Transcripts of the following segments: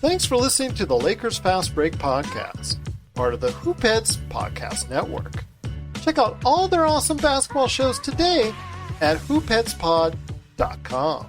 Thanks for listening to the Lakers Fast Break podcast, part of the Hoopheads Podcast Network. Check out all their awesome basketball shows today at hoopheadspod.com.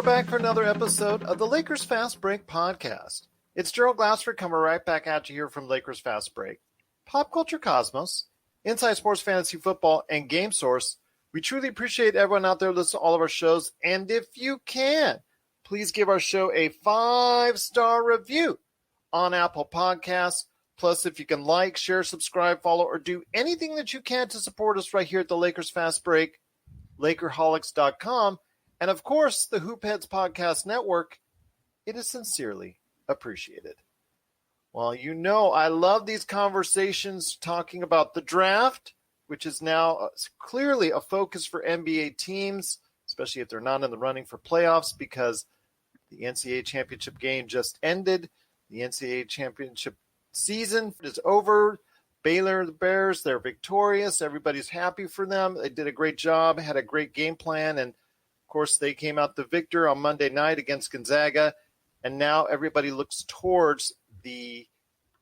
Back for another episode of the Lakers Fast Break podcast. It's Gerald Glassford coming right back at you here from Lakers Fast Break. Pop Culture Cosmos, Inside Sports Fantasy Football, and Game Source. We truly appreciate everyone out there listening to all of our shows. And if you can, please give our show a 5-star review on Apple Podcasts. Plus, if you can like, share, subscribe, follow, or do anything that you can to support us right here at the Lakers Fast Break, Lakerholics.com. And, of course, the Hoopheads Podcast Network, it is sincerely appreciated. Well, you know I love these conversations talking about the draft, which is now clearly a focus for NBA teams, especially if they're not in the running for playoffs, because the NCAA championship game just ended. The NCAA championship season is over. Baylor, the Bears, they're victorious. Everybody's happy for them. They did a great job, had a great game plan, and of course, they came out the victor on Monday night against Gonzaga, and now everybody looks towards the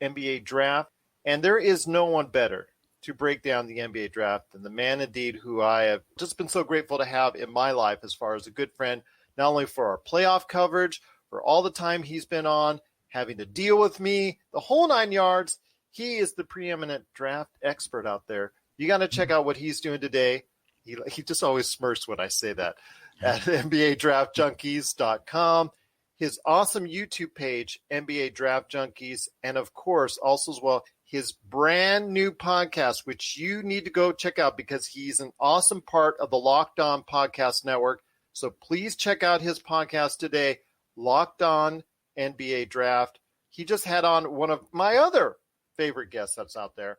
NBA draft. And there is no one better to break down the NBA draft than the man indeed who I have just been so grateful to have in my life as far as a good friend, not only for our playoff coverage, for all the time he's been on, having to deal with me, the whole 9 yards. He is the preeminent draft expert out there. You got to check out what he's doing today. He just always smirks when I say that. At NBADraftJunkies.com, his awesome YouTube page, NBA Draft Junkies, and of course, also as well, his brand new podcast, which you need to go check out because he's an awesome part of the Locked On Podcast Network. So please check out his podcast today, Locked On NBA Draft. He just had on one of my other favorite guests that's out there.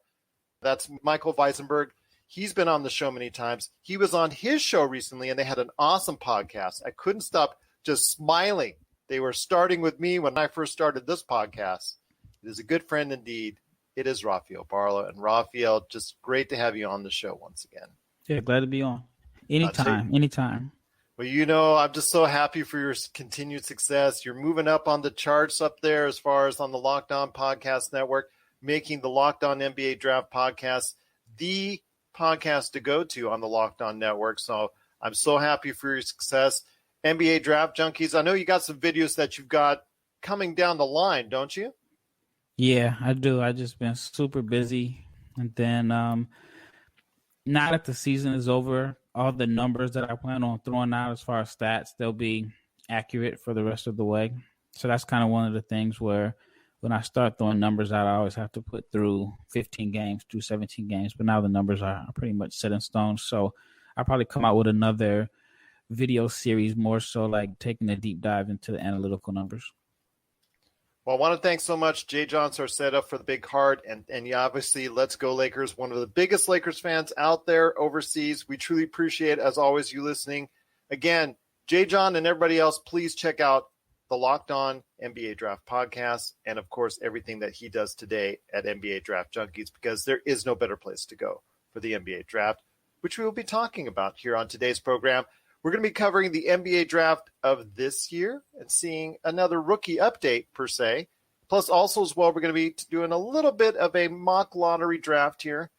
That's Michael Weisenberg. He's been on the show many times. He was on his show recently, and they had an awesome podcast. I couldn't stop just smiling. They were starting with me when I first started this podcast. It is a good friend indeed. It is Rafael Barlowe. And Rafael, just great to have you on the show once again. Yeah, glad to be on. Anytime. Well, you know, I'm just so happy for your continued success. You're moving up on the charts up there as far as on the Locked On Podcast Network, making the Locked On NBA Draft Podcast the podcast to go to on the Locked On Network. So I'm so happy for your success. NBA Draft Junkies, I know you got some videos that you've got coming down the line, don't you? Yeah, I do. I just been super busy. And then now that the season is over, all the numbers that I plan on throwing out as far as stats, they'll be accurate for the rest of the way. So that's kind of one of the things where when I start throwing numbers out, I always have to put through 15 games, through 17 games. But now the numbers are pretty much set in stone. So I'll probably come out with another video series, more so like taking a deep dive into the analytical numbers. Well, I want to thank so much Jay John Sarcetta for the big heart. And obviously, Let's Go Lakers, one of the biggest Lakers fans out there overseas. We truly appreciate, as always, you listening. Again, Jay John and everybody else, please check out the Locked On NBA Draft Podcast, and of course, everything that he does today at NBA Draft Junkies, because there is no better place to go for the NBA Draft, which we will be talking about here on today's program. We're going to be covering the NBA Draft of this year and seeing another rookie update, per se. Plus, also as well, we're going to be doing a little bit of a mock lottery draft here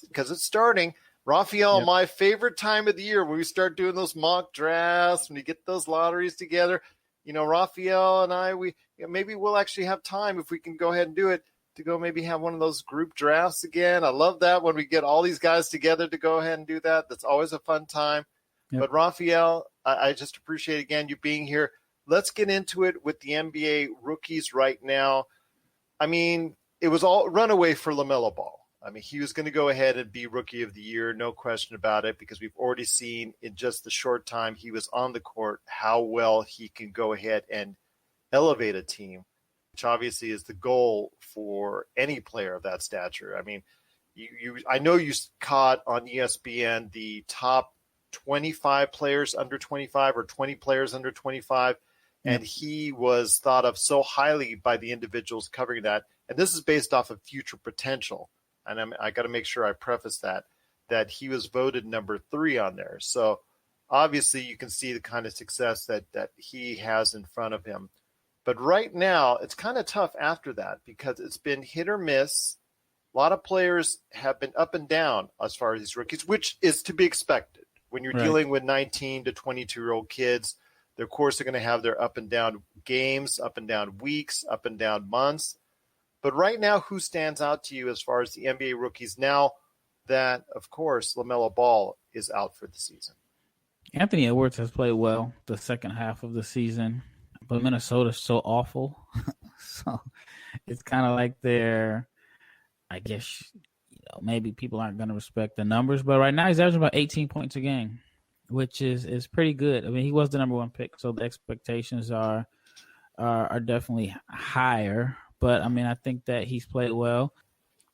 because it's starting. Rafael, yep. My favorite time of the year when we start doing those mock drafts, when you get those lotteries together. You know, Rafael and I, maybe we'll actually have time if we can go ahead and do it to go maybe have one of those group drafts again. I love that when we get all these guys together to go ahead and do that. That's always a fun time. Yep. But Rafael, I just appreciate again you being here. Let's get into it with the NBA rookies right now. I mean, it was all runaway for LaMelo Ball. I mean, he was going to go ahead and be Rookie of the Year, no question about it, because we've already seen in just the short time he was on the court how well he can go ahead and elevate a team. which obviously is the goal for any player of that stature. I mean, I know you caught on ESPN the top 25 players under 25 or 20 players under 25, and he was thought of so highly by the individuals covering that. And this is based off of future potential. And I got to make sure I preface that he was voted number 3 on there. So obviously you can see the kind of success that he has in front of him. But right now it's kind of tough after that because it's been hit or miss. A lot of players have been up and down as far as these rookies, which is to be expected. When you're dealing with 19 to 22-year-old kids, of course, they're going to have their up and down games, up and down weeks, up and down months. But right now, who stands out to you as far as the NBA rookies now that, of course, LaMelo Ball is out for the season? Anthony Edwards has played well the second half of the season, but Minnesota's so awful. So it's kind of like they're, I guess, maybe people aren't going to respect the numbers, but right now he's averaging about 18 points a game, which is pretty good. I mean, he was the number 1 pick, so the expectations are definitely higher. But I mean, I think that he's played well.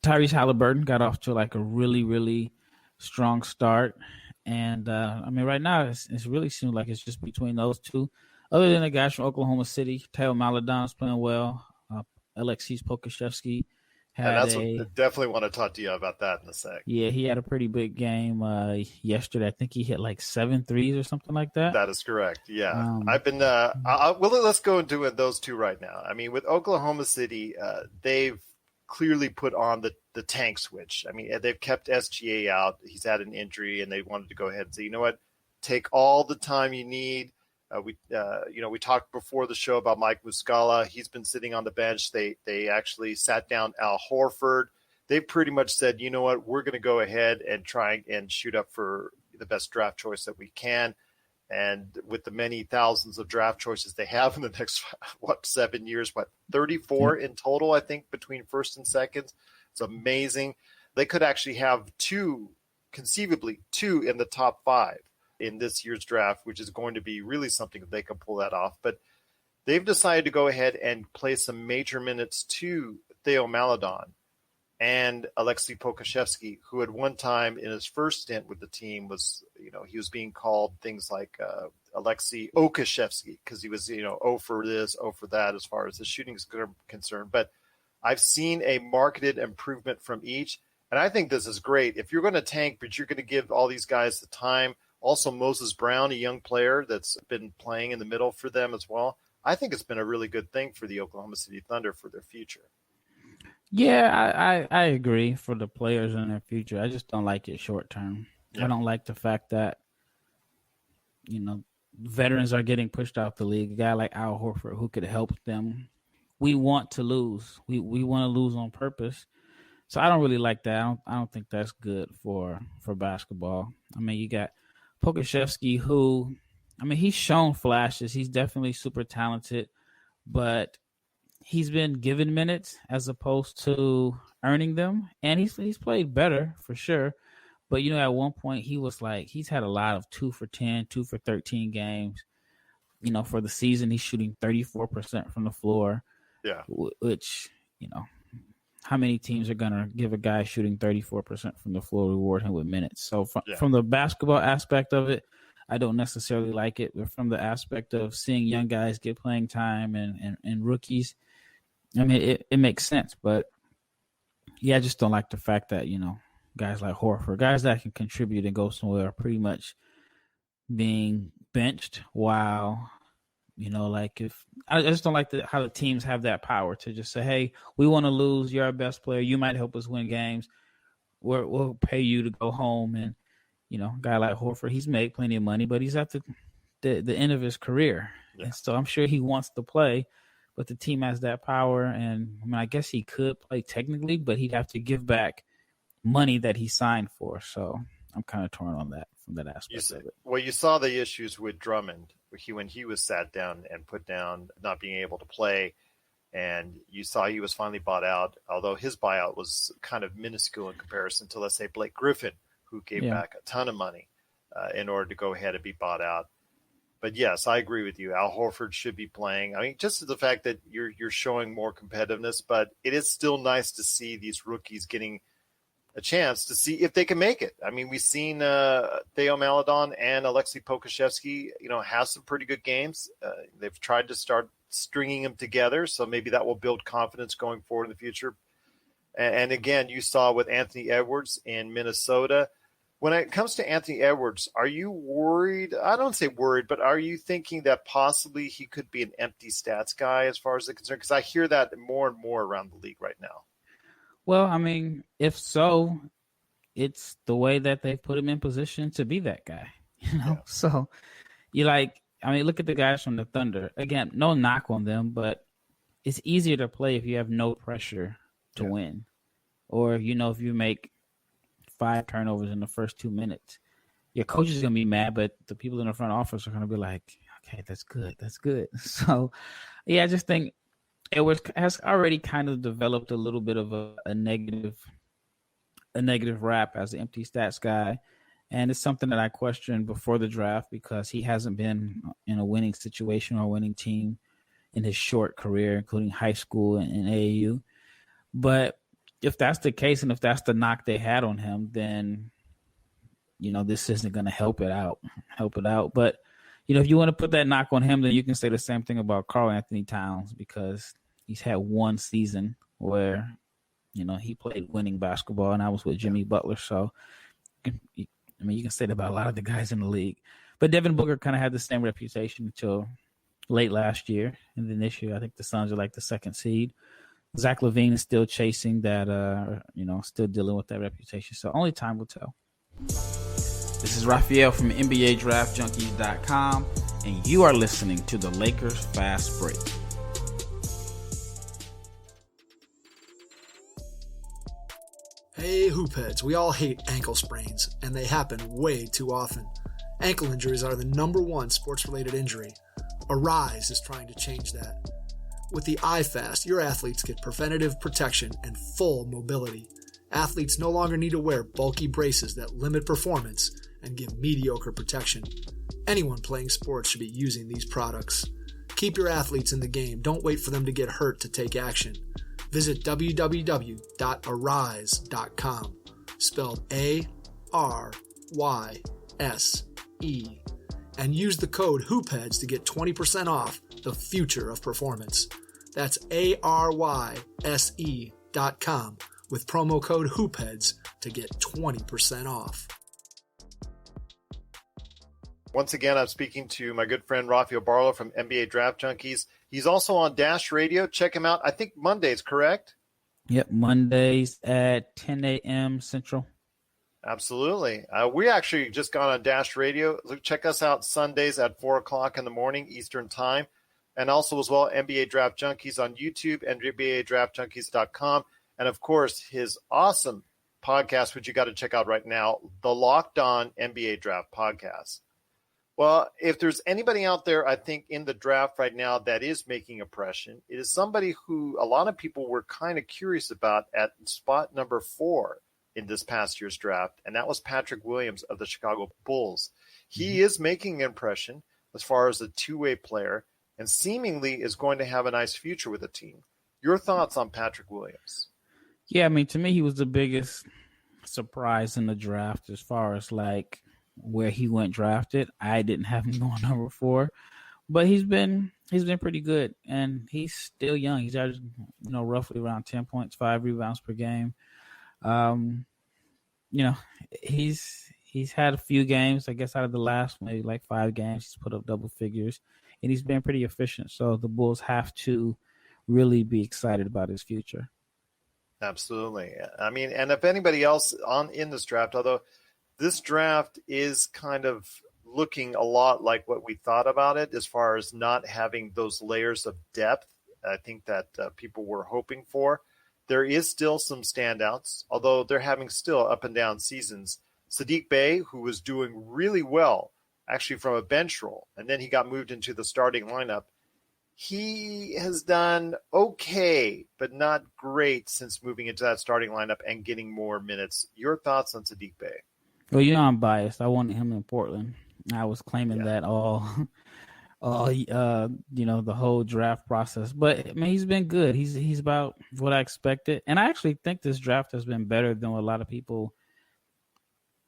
Tyrese Halliburton got off to like a really, really strong start, and I mean, right now it's really seems like it's just between those two. Other than the guys from Oklahoma City, Theo Maledon is playing well. Aleksej Pokusevski. Definitely want to talk to you about that in a sec. Yeah, he had a pretty big game yesterday. I think he hit like 7 threes or something like that. That is correct. Yeah, I've been. Let's go into those two right now. I mean, with Oklahoma City, they've clearly put on the tank switch. I mean, they've kept SGA out. He's had an injury, and they wanted to go ahead and say, you know what, take all the time you need. We talked before the show about Mike Muscala. He's been sitting on the bench. They actually sat down Al Horford. They pretty much said, you know what, we're going to go ahead and try and shoot up for the best draft choice that we can. And with the many thousands of draft choices they have in the next, 7 years, 34 in total, I think, between first and seconds. It's amazing. They could actually have conceivably two in the top 5 in this year's draft, which is going to be really something if they can pull that off. But they've decided to go ahead and play some major minutes to Theo Maledon and Aleksej Pokusevski, who at one time in his first stint with the team was, he was being called things like Aleksej Pokusevski because he was, oh for this, oh for that as far as the shooting is concerned. But I've seen a marked improvement from each, and I think this is great. If you're going to tank, but you're going to give all these guys the time. Also, Moses Brown, a young player that's been playing in the middle for them as well. I think it's been a really good thing for the Oklahoma City Thunder for their future. Yeah, I agree for the players and their future. I just don't like it short term. Yeah. I don't like the fact that, veterans are getting pushed out the league. A guy like Al Horford who could help them. We want to lose. We want to lose on purpose. So I don't really like that. I don't think that's good for basketball. I mean, you got Pokusevski, who, he's shown flashes. He's definitely super talented, but he's been given minutes as opposed to earning them, and he's played better for sure. But at one point he was like, he's had a lot of 2 for 10, 2 for 13 games. For the season, he's shooting 34% from the floor. Yeah, which how many teams are gonna give a guy shooting 34% from the floor reward him with minutes? So from the basketball aspect of it, I don't necessarily like it. But from the aspect of seeing young guys get playing time and rookies, it makes sense. But yeah, I just don't like the fact that guys like Horford, guys that can contribute and go somewhere, are pretty much being benched. While I just don't like how the teams have that power to just say, hey, we want to lose. You're our best player. You might help us win games. We'll pay you to go home. And, a guy like Horford, he's made plenty of money, but he's at the end of his career. Yeah. And so I'm sure he wants to play, but the team has that power. And I guess he could play technically, but he'd have to give back money that he signed for. So I'm kind of torn on that from that aspect of it. Well, you saw the issues with Drummond when he was sat down and put down, not being able to play, and you saw he was finally bought out, although his buyout was kind of minuscule in comparison to, let's say, Blake Griffin, who gave back a ton of money in order to go ahead and be bought out. But yes, I agree with you. Al Horford should be playing. I mean, just the fact that you're showing more competitiveness, but it is still nice to see these rookies getting a chance to see if they can make it. I mean, we've seen Theo Maledon and Aleksej Pokusevski, have some pretty good games. They've tried to start stringing them together, so maybe that will build confidence going forward in the future. And again, you saw with Anthony Edwards in Minnesota. When it comes to Anthony Edwards, are you worried? I don't say worried, but are you thinking that possibly he could be an empty stats guy as far as the concern? Because I hear that more and more around the league right now. Well, I mean, if so, it's the way that they put him in position to be that guy. Yeah. So look at the guys from the Thunder. Again, no knock on them, but it's easier to play if you have no pressure to win. Or, if you make 5 turnovers in the first 2 minutes, your coach is going to be mad, but the people in the front office are going to be like, okay, that's good. That's good. So, I just think has already kind of developed a little bit of a negative rap as an empty stats guy. And it's something that I questioned before the draft because he hasn't been in a winning situation or a winning team in his short career, including high school and AAU. But if that's the case and if that's the knock they had on him, then, this isn't going to help it out. But, if you want to put that knock on him, then you can say the same thing about Karl Anthony Towns because he's had one season where, he played winning basketball, and I was with Jimmy Butler. So, you can say that about a lot of the guys in the league. But Devin Booker kind of had the same reputation until late last year. And then this year, I think the Suns are like the 2nd seed. Zach LaVine is still chasing that, still dealing with that reputation. So only time will tell. This is Rafael from NBA Draft Junkies.com, and you are listening to the Lakers Fast Break. Hey, hoopheads, we all hate ankle sprains, and they happen way too often. Ankle injuries are the #1 sports-related injury. Arise is trying to change that. With the iFast, your athletes get preventative protection and full mobility. Athletes no longer need to wear bulky braces that limit performance and give mediocre protection. Anyone playing sports should be using these products. Keep your athletes in the game. Don't wait for them to get hurt to take action. Visit www.arise.com, spelled ARYSE, and use the code HOOPHEADS to get 20% off the future of performance. That's ARYSE.com with promo code HOOPHEADS to get 20% off. Once again, I'm speaking to my good friend Rafael Barlowe from NBA Draft Junkies. He's also on Dash Radio. Check him out. I think Mondays, correct? Yep, Mondays at 10 a.m. Central. Absolutely. We actually just got on Dash Radio. Check us out Sundays at 4 o'clock in the morning Eastern Time. And also as well, NBA Draft Junkies on YouTube, NBADraftJunkies.com. And, of course, his awesome podcast, which you got to check out right now, the Locked On NBA Draft Podcast. Well, if there's anybody out there, I think, in the draft right now that is making impression, it is somebody who a lot of people were kind of curious about at spot number 4 in this past year's draft, and that was Patrick Williams of the Chicago Bulls. He is making an impression as far as a two-way player and seemingly is going to have a nice future with the team. Your thoughts on Patrick Williams? Yeah, to me, he was the biggest surprise in the draft as far as like where he went drafted. I didn't have him going number 4, but he's been pretty good, and he's still young. He's averaging, roughly around 10 points, 5 rebounds per game. He's had a few games, I guess, out of the last maybe like 5 games, he's put up double figures, and he's been pretty efficient. So the Bulls have to really be excited about his future. Absolutely. And if anybody else in this draft, although this draft is kind of looking a lot like what we thought about it as far as not having those layers of depth, I think that people were hoping for. There is still some standouts, although they're having still up and down seasons. Saddiq Bey, who was doing really well, actually from a bench role, and then he got moved into the starting lineup. He has done okay, but not great since moving into that starting lineup and getting more minutes. Your thoughts on Saddiq Bey? Well, I'm biased. I wanted him in Portland. I was claiming that all The whole draft process. But I mean, he's been good. He's about what I expected, and I actually think this draft has been better than what a lot of people,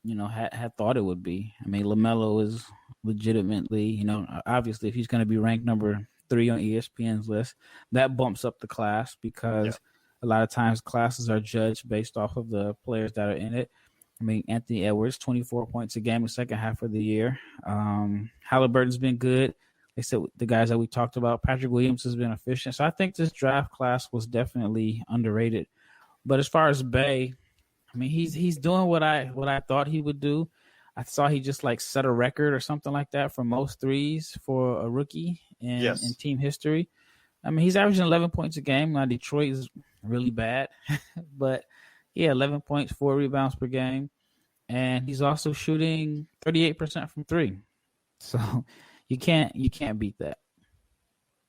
had thought it would be. I mean, LaMelo is legitimately, obviously, if he's going to be ranked number 3 on ESPN's list, that bumps up the class because a lot of times classes are judged based off of the players that are in it. I mean, Anthony Edwards, 24 points a game in the second half of the year. Halliburton's been good. They said the guys that we talked about, Patrick Williams has been efficient. So I think this draft class was definitely underrated. But as far as Bey, I mean, he's doing what I thought he would do. I saw he just set a record or something like that for most threes for a rookie in team history. I mean, he's averaging 11 points a game. Now Detroit is really bad, but 11 points, 4 rebounds per game, and he's also shooting 38% from 3. So you can't beat that.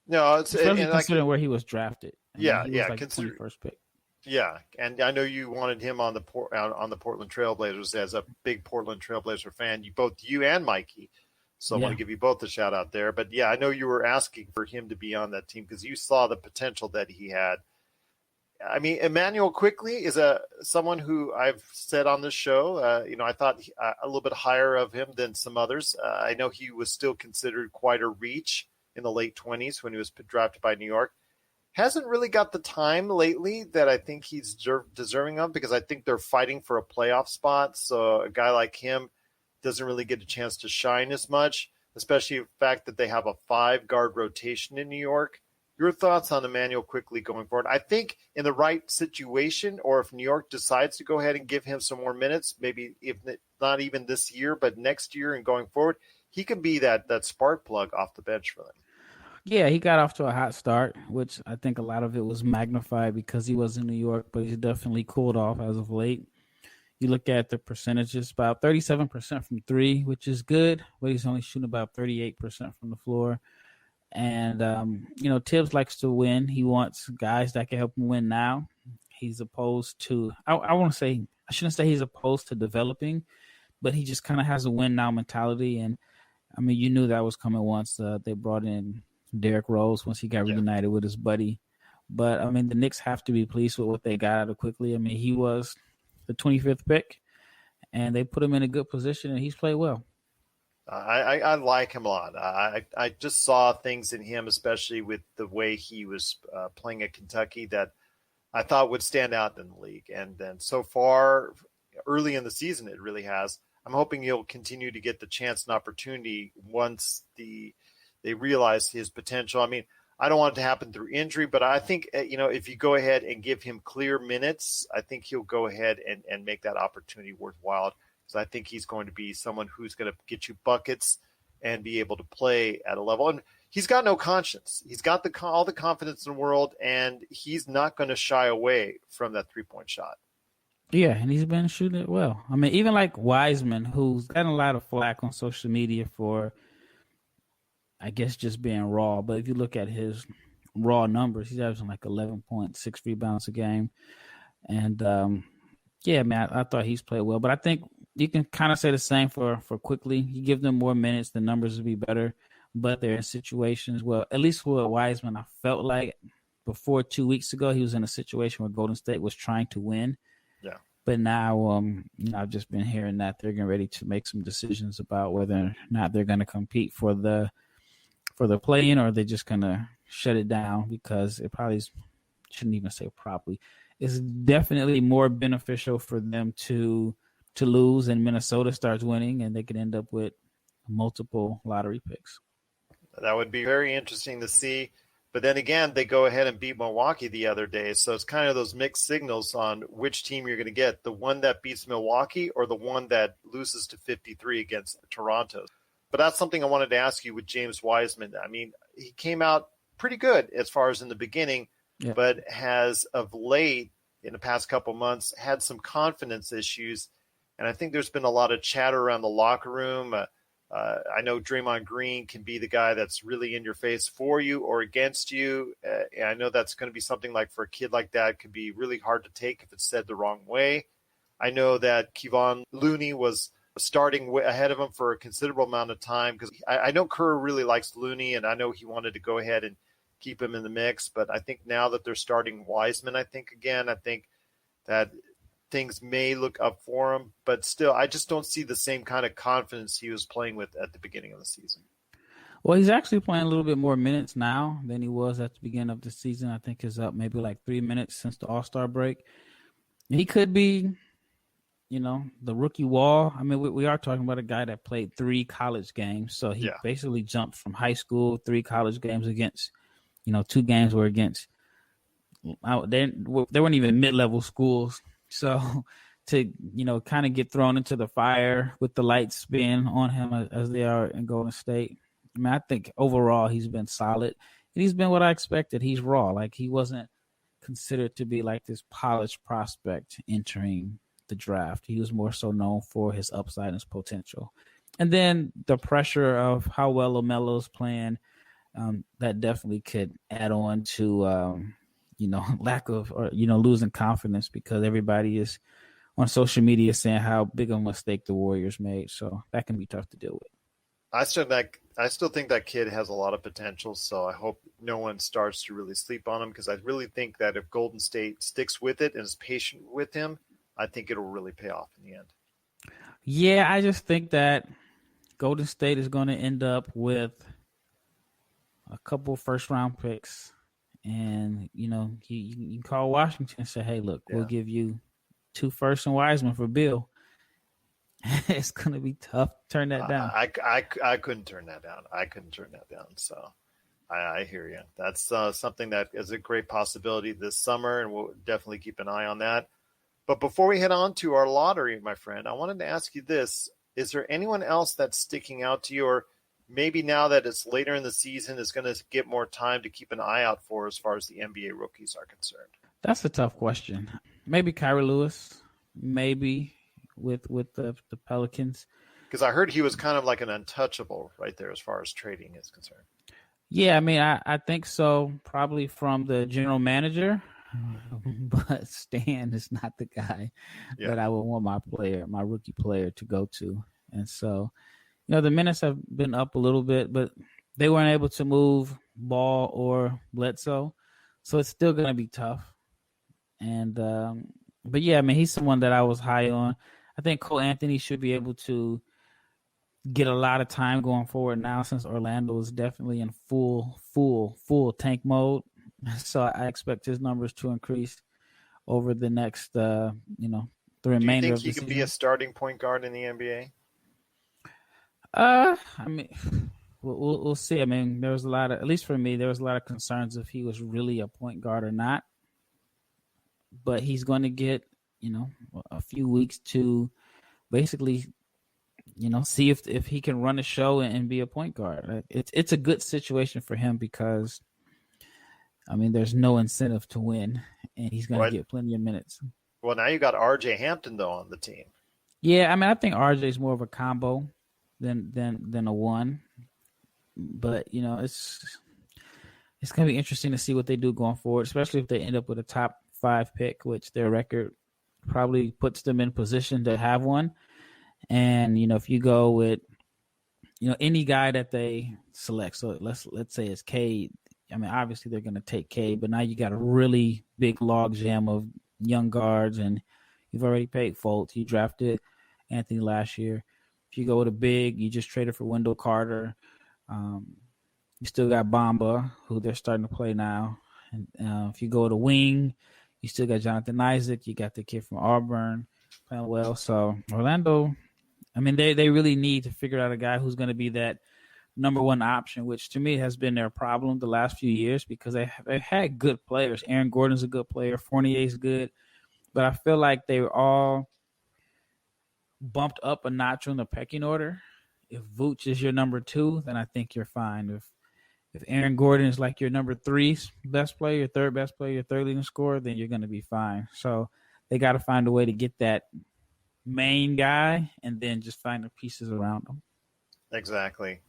No, it's especially considering where he was drafted. He was the 21st pick. Yeah, and I know you wanted him on the Portland Trailblazers as a big Portland Trailblazer fan. You and Mikey, so I want to give you both a shout out there. But I know you were asking for him to be on that team because you saw the potential that he had. I mean, Emmanuel Quickley is someone who I've said on this show. I thought a little bit higher of him than some others. I know he was still considered quite a reach in the late 20s when he was drafted by New York. Hasn't really got the time lately that I think he's deserving of because I think they're fighting for a playoff spot. So a guy like him doesn't really get a chance to shine as much, especially the fact that they have a 5-guard rotation in New York. Your thoughts on Emmanuel Quickley going forward? I think in the right situation, or if New York decides to go ahead and give him some more minutes, maybe if not even this year, but next year and going forward, he can be that spark plug off the bench for them. Yeah, he got off to a hot start, which I think a lot of it was magnified because he was in New York, but he's definitely cooled off as of late. You look at the percentages, about 37% from 3, which is good, but he's only shooting about 38% from the floor. And, Tibbs likes to win. He wants guys that can help him win now. He's opposed to, I shouldn't say he's opposed to developing, but he just kind of has a win now mentality. And, I mean, you knew that was coming once they brought in Derrick Rose once he got reunited with his buddy. But, I mean, the Knicks have to be pleased with what they got out of Quickley. I mean, he was the 25th pick, and they put him in a good position, and he's played well. I like him a lot. I just saw things in him, especially with the way he was playing at Kentucky, that I thought would stand out in the league. And then so far, early in the season, it really has. I'm hoping he'll continue to get the chance and opportunity once they realize his potential. I mean, I don't want it to happen through injury, but I think, if you go ahead and give him clear minutes, I think he'll go ahead and make that opportunity worthwhile. Because I think he's going to be someone who's going to get you buckets and be able to play at a level. And he's got no conscience. He's got all the confidence in the world, and he's not going to shy away from that three-point shot. Yeah, and he's been shooting it well. I mean, even like Wiseman, who's gotten a lot of flack on social media for, I guess, just being raw. But if you look at his raw numbers, he's averaging like 11.6 rebounds a game. And, man, I thought he's played well. But I think you can kind of say the same for Quickley. You give them more minutes, the numbers will be better. But they're in situations, well, at least for Wiseman, I felt like before 2 weeks ago, he was in a situation where Golden State was trying to win. Yeah. But now I've just been hearing that they're getting ready to make some decisions about whether or not they're going to compete for the play-in, or they're just going to shut it down, because it probably shouldn't even say probably. It's definitely more beneficial for them to lose and Minnesota starts winning, and they could end up with multiple lottery picks. That would be very interesting to see. But then again, they go ahead and beat Milwaukee the other day. So it's kind of those mixed signals on which team you're going to get, the one that beats Milwaukee or the one that loses to 53 against Toronto. But that's something I wanted to ask you with James Wiseman. I mean, he came out pretty good as far as in the beginning, but has of late, in the past couple months, had some confidence issues. And I think there's been a lot of chatter around the locker room. I know Draymond Green can be the guy that's really in your face for you or against you. And I know that's going to be something like for a kid like that could be really hard to take if it's said the wrong way. I know that Kevon Looney was starting ahead of him for a considerable amount of time, because I know Kerr really likes Looney, and I know he wanted to go ahead and keep him in the mix. But I think now that they're starting Wiseman, I think that things may look up for him. But still, I just don't see the same kind of confidence he was playing with at the beginning of the season. Well, he's actually playing a little bit more minutes now than he was at the beginning of the season. I think he's up maybe like 3 minutes since the All-Star break. He could be, the rookie wall. I mean, we are talking about a guy that played 3 college games. So he basically jumped from high school, 3 college games against, 2 games were against, they weren't even mid-level schools. So to, kind of get thrown into the fire with the lights being on him as they are in Golden State. I mean, I think overall he's been solid. And he's been what I expected. He's raw. Like, he wasn't considered to be like this polished prospect entering the draft. He was more so known for his upside and his potential. And then the pressure of how well LaMelo's playing, that definitely could add on to, lack of, or, losing confidence, because everybody is on social media saying how big of a mistake the Warriors made. So that can be tough to deal with. I still think that kid has a lot of potential, so I hope no one starts to really sleep on him, because I really think that if Golden State sticks with it and is patient with him, I think it'll really pay off in the end. Yeah, I just think that Golden State is going to end up with a couple first-round picks, and, you can call Washington and say, hey, look, we'll give you 2 firsts and Wiseman for Bill. It's going to be tough to turn that down. I couldn't turn that down. So I hear you. That's something that is a great possibility this summer, and we'll definitely keep an eye on that. But before we head on to our lottery, my friend, I wanted to ask you this. Is there anyone else that's sticking out to you, or maybe now that it's later in the season is going to get more time to keep an eye out for as far as the NBA rookies are concerned? That's a tough question. Maybe Kyrie Lewis, maybe with the Pelicans. Because I heard he was kind of like an untouchable right there as far as trading is concerned. Yeah, I mean, I think so, probably from the general manager, but Stan is not the guy that I would want my rookie player to go to. And so, the minutes have been up a little bit, but they weren't able to move Ball or Bledsoe, so it's still going to be tough. And but yeah, I mean, he's someone that I was high on. I think Cole Anthony should be able to get a lot of time going forward now, since Orlando is definitely in full tank mode. So I expect his numbers to increase over the next, the remainder of the season. Do you think he can be a starting point guard in the NBA? I mean, we'll see. I mean, there was a lot of, at least for me, there was a lot of concerns if he was really a point guard or not. But he's going to get, a few weeks to basically, see if he can run a show and be a point guard. It's a good situation for him, because, I mean, there's no incentive to win, and he's going to get plenty of minutes. Well, now you got R.J. Hampton, though, on the team. Yeah, I mean, I think R.J. is more of a combo than a one. But, it's going to be interesting to see what they do going forward, especially if they end up with a top 5 pick, which their record probably puts them in position to have one. And, if you go with, any guy that they select, so let's say it's Cade. I mean, obviously they're going to take Cade, but now you got a really big log jam of young guards, and you've already paid Fultz. You drafted Anthony last year. If you go with a big, you just traded for Wendell Carter. You still got Bamba, who they're starting to play now. And if you go with a wing, you still got Jonathan Isaac. You got the kid from Auburn playing well. So Orlando, I mean, they really need to figure out a guy who's going to be that number one option, which to me has been their problem the last few years, because they've had good players. Aaron Gordon's a good player. Fournier's good. But I feel like they were all bumped up a notch on the pecking order. If Vooch is your number 2, then I think you're fine. If Aaron Gordon is like your number 3 best player, your third best player, your third leading scorer, then you're going to be fine. So they got to find a way to get that main guy and then just find the pieces around him. Exactly.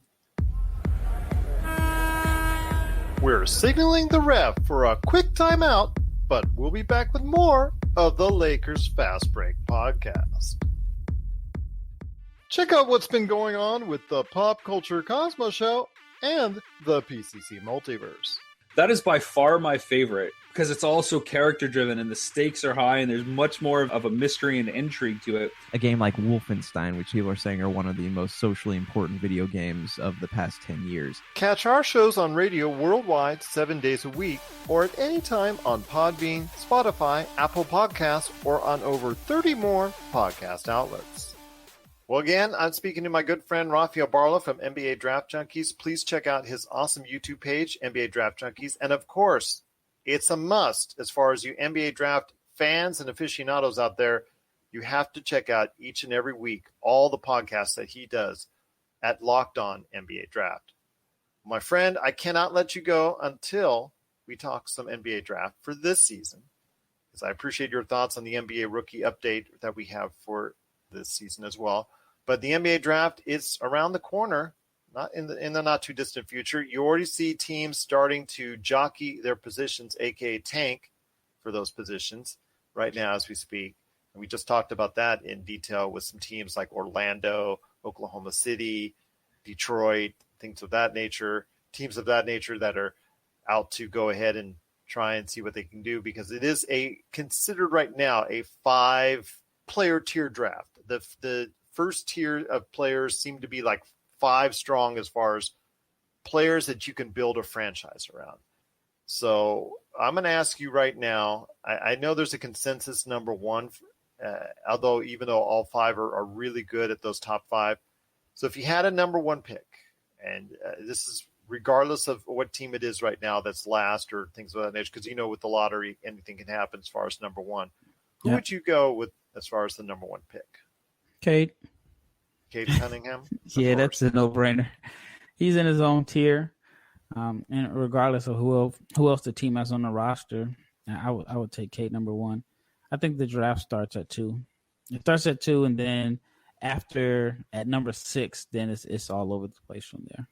We're signaling the ref for a quick timeout, but we'll be back with more of the Lakers Fast Break podcast. Check out what's been going on with the Pop Culture Cosmos Show and the PCC Multiverse. That is by far my favorite because it's also character-driven and the stakes are high and there's much more of a mystery and intrigue to it. A game like Wolfenstein, which people are saying are one of the most socially important video games of the past 10 years. Catch our shows on radio worldwide 7 days a week or at any time on Podbean, Spotify, Apple Podcasts, or on over 30 more podcast outlets. Well, again, I'm speaking to my good friend Rafael Barlowe from NBA Draft Junkies. Please check out his awesome YouTube page, NBA Draft Junkies. And, of course, it's a must as far as you NBA Draft fans and aficionados out there. You have to check out each and every week all the podcasts that he does at Locked On NBA Draft. My friend, I cannot let you go until we talk some NBA Draft for this season, because I appreciate your thoughts on the NBA rookie update that we have for this season as well. But the NBA Draft is around the corner, not in the not too distant future. You already see teams starting to jockey their positions, aka tank for those positions right now as we speak. And we just talked about that in detail with some teams like Orlando, Oklahoma City, Detroit, things of that nature, teams of that nature that are out to go ahead and try and see what they can do, because it is considered right now a 5-player tier draft. The first tier of players seem to be like 5 strong as far as players that you can build a franchise around. So I'm going to ask you right now, I know there's a consensus number 1, although even though all 5 are really good at those top 5. So if you had a number 1 pick, and this is regardless of what team it is right now that's last or things of that nature, because with the lottery, anything can happen as far as number 1. Who would you go with as far as the number 1 pick? Cade Cunningham? Yeah, that's a no-brainer. He's in his own tier, and regardless of who else the team has on the roster, I would take Cade number 1. I think the draft starts at 2. It starts at 2, and then at number 6, then it's all over the place from there.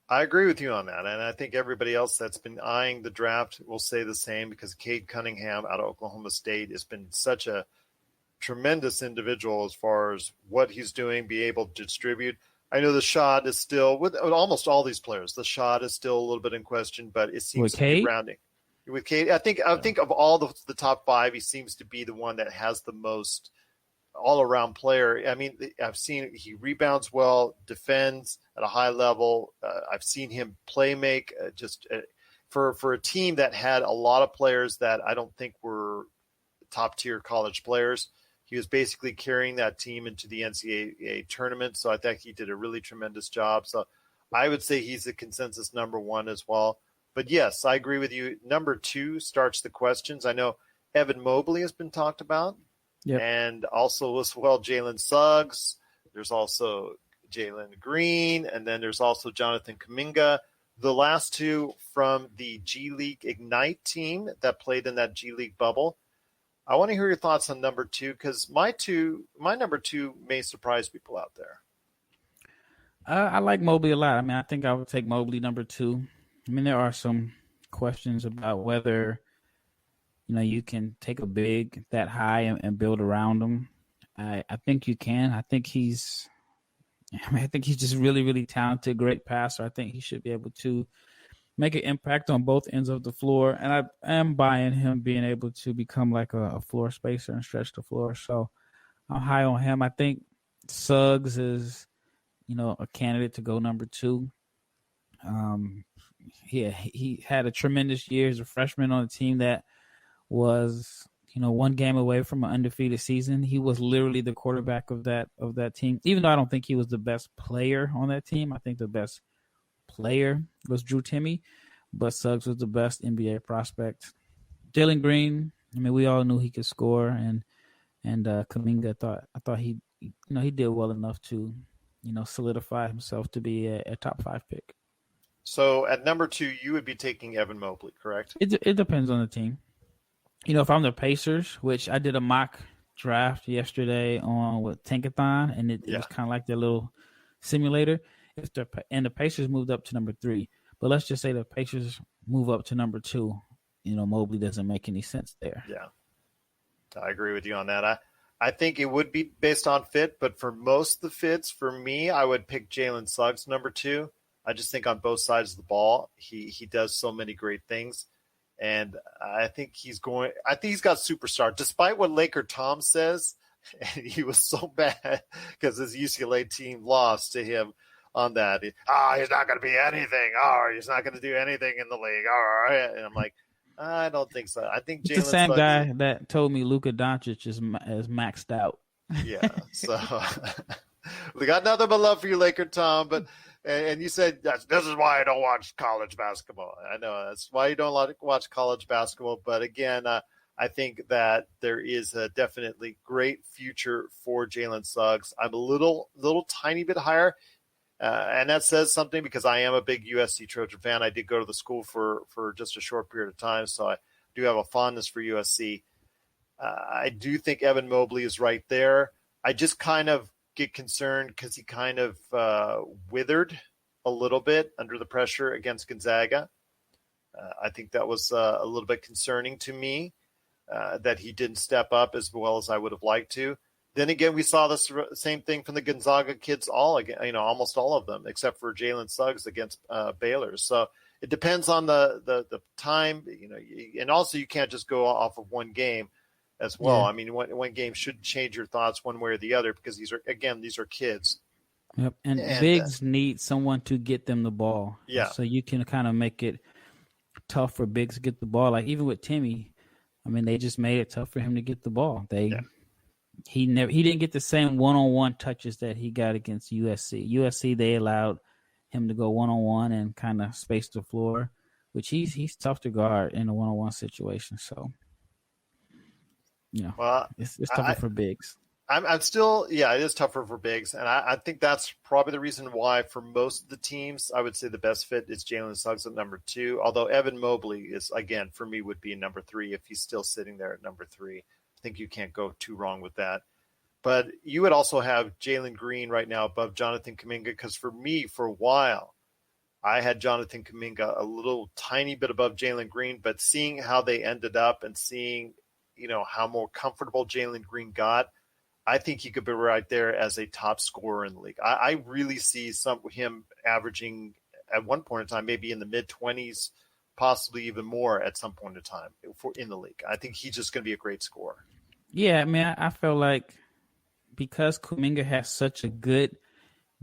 I agree with you on that, and I think everybody else that's been eyeing the draft will say the same, because Cade Cunningham out of Oklahoma State has been such a tremendous individual as far as what he's doing, be able to distribute. I know the shot is still, with almost all these players, the shot is still a little bit in question, but it seems to be rounding. With Cade, I think of all the top 5, he seems to be the one that has the most all-around player. I mean, I've seen he rebounds well, defends at a high level. I've seen him play make for a team that had a lot of players that I don't think were top-tier college players. He was basically carrying that team into the NCAA tournament, so I think he did a really tremendous job. So I would say he's the consensus number 1 as well. But yes, I agree with you. Number 2 starts the questions. I know Evan Mobley has been talked about, and also as well Jalen Suggs. There's also Jalen Green, and then there's also Jonathan Kuminga. The last 2 from the G League Ignite team that played in that G League bubble. I want to hear your thoughts on number 2, because my number 2 may surprise people out there. I like Mobley a lot. I mean, I think I would take Mobley number 2. I mean, there are some questions about whether, you can take a big that high and build around him. I think you can. I think he's just really, really talented, great passer. I think he should be able to make an impact on both ends of the floor. And I am buying him being able to become like a floor spacer and stretch the floor. So I'm high on him. I think Suggs is, a candidate to go number 2. He had a tremendous year as a freshman on a team that was, 1 game away from an undefeated season. He was literally the quarterback of that team. Even though I don't think he was the best player on that team, I think the best player was Drew Timme, but Suggs was the best NBA prospect. Jalen Green, I mean, we all knew he could score, and Kuminga, I thought he did well enough to, solidify himself to be a top 5 pick. So at number 2, you would be taking Evan Mobley, correct? It depends on the team. If I'm the Pacers, which I did a mock draft yesterday with Tankathon, and it was kind of like their little simulator. And the Pacers moved up to number 3, but let's just say the Pacers move up to number 2. Mobley doesn't make any sense there. Yeah, I agree with you on that. I think it would be based on fit, but for most of the fits, for me, I would pick Jalen Suggs number 2. I just think on both sides of the ball, he does so many great things. And I think he's got superstar. Despite what Laker Tom says, and he was so bad because his UCLA team lost to him on that. He's not going to be anything. He's not going to do anything in the league. And I'm like, I don't think so. I think Jalen the same Suggs guy that told me Luka Doncic is maxed out. Yeah. So we got nothing but love for you, Laker Tom. But and you said this is why I don't watch college basketball. I know that's why you don't watch college basketball. But again, I think that there is a definitely great future for Jalen Suggs. I'm a little tiny bit higher. And that says something because I am a big USC Trojan fan. I did go to the school for just a short period of time, so I do have a fondness for USC. I do think Evan Mobley is right there. I just kind of get concerned because he kind of withered a little bit under the pressure against Gonzaga. I think that was a little bit concerning to me that he didn't step up as well as I would have liked to. Then again, we saw the same thing from the Gonzaga kids almost all of them, except for Jalen Suggs against Baylor. So it depends on the time, and also you can't just go off of one game as well. Yeah. I mean, one game shouldn't change your thoughts one way or the other because these are kids. Yep, and bigs need someone to get them the ball. Yeah. So you can kind of make it tough for bigs to get the ball. Like even with Timmy, I mean, they just made it tough for him to get the ball. He didn't get the same one-on-one touches that he got against USC. USC, they allowed him to go one-on-one and kind of space the floor, which he's tough to guard in a one-on-one situation. So, it's tougher for bigs. I'm still, it is tougher for bigs. And I think that's probably the reason why for most of the teams, I would say the best fit is Jalen Suggs at number 2. Although Evan Mobley is, again, for me would be number 3 if he's still sitting there at number 3. I think you can't go too wrong with that. But you would also have Jalen Green right now above Jonathan Kuminga because for me, for a while, I had Jonathan Kuminga a little tiny bit above Jalen Green, but seeing how they ended up and seeing, how more comfortable Jalen Green got, I think he could be right there as a top scorer in the league. I really see him averaging at one point in time, maybe in the mid-20s, possibly even more at some point in time in the league. I think he's just going to be a great scorer. Yeah, I mean, I feel like because Kuminga has such a good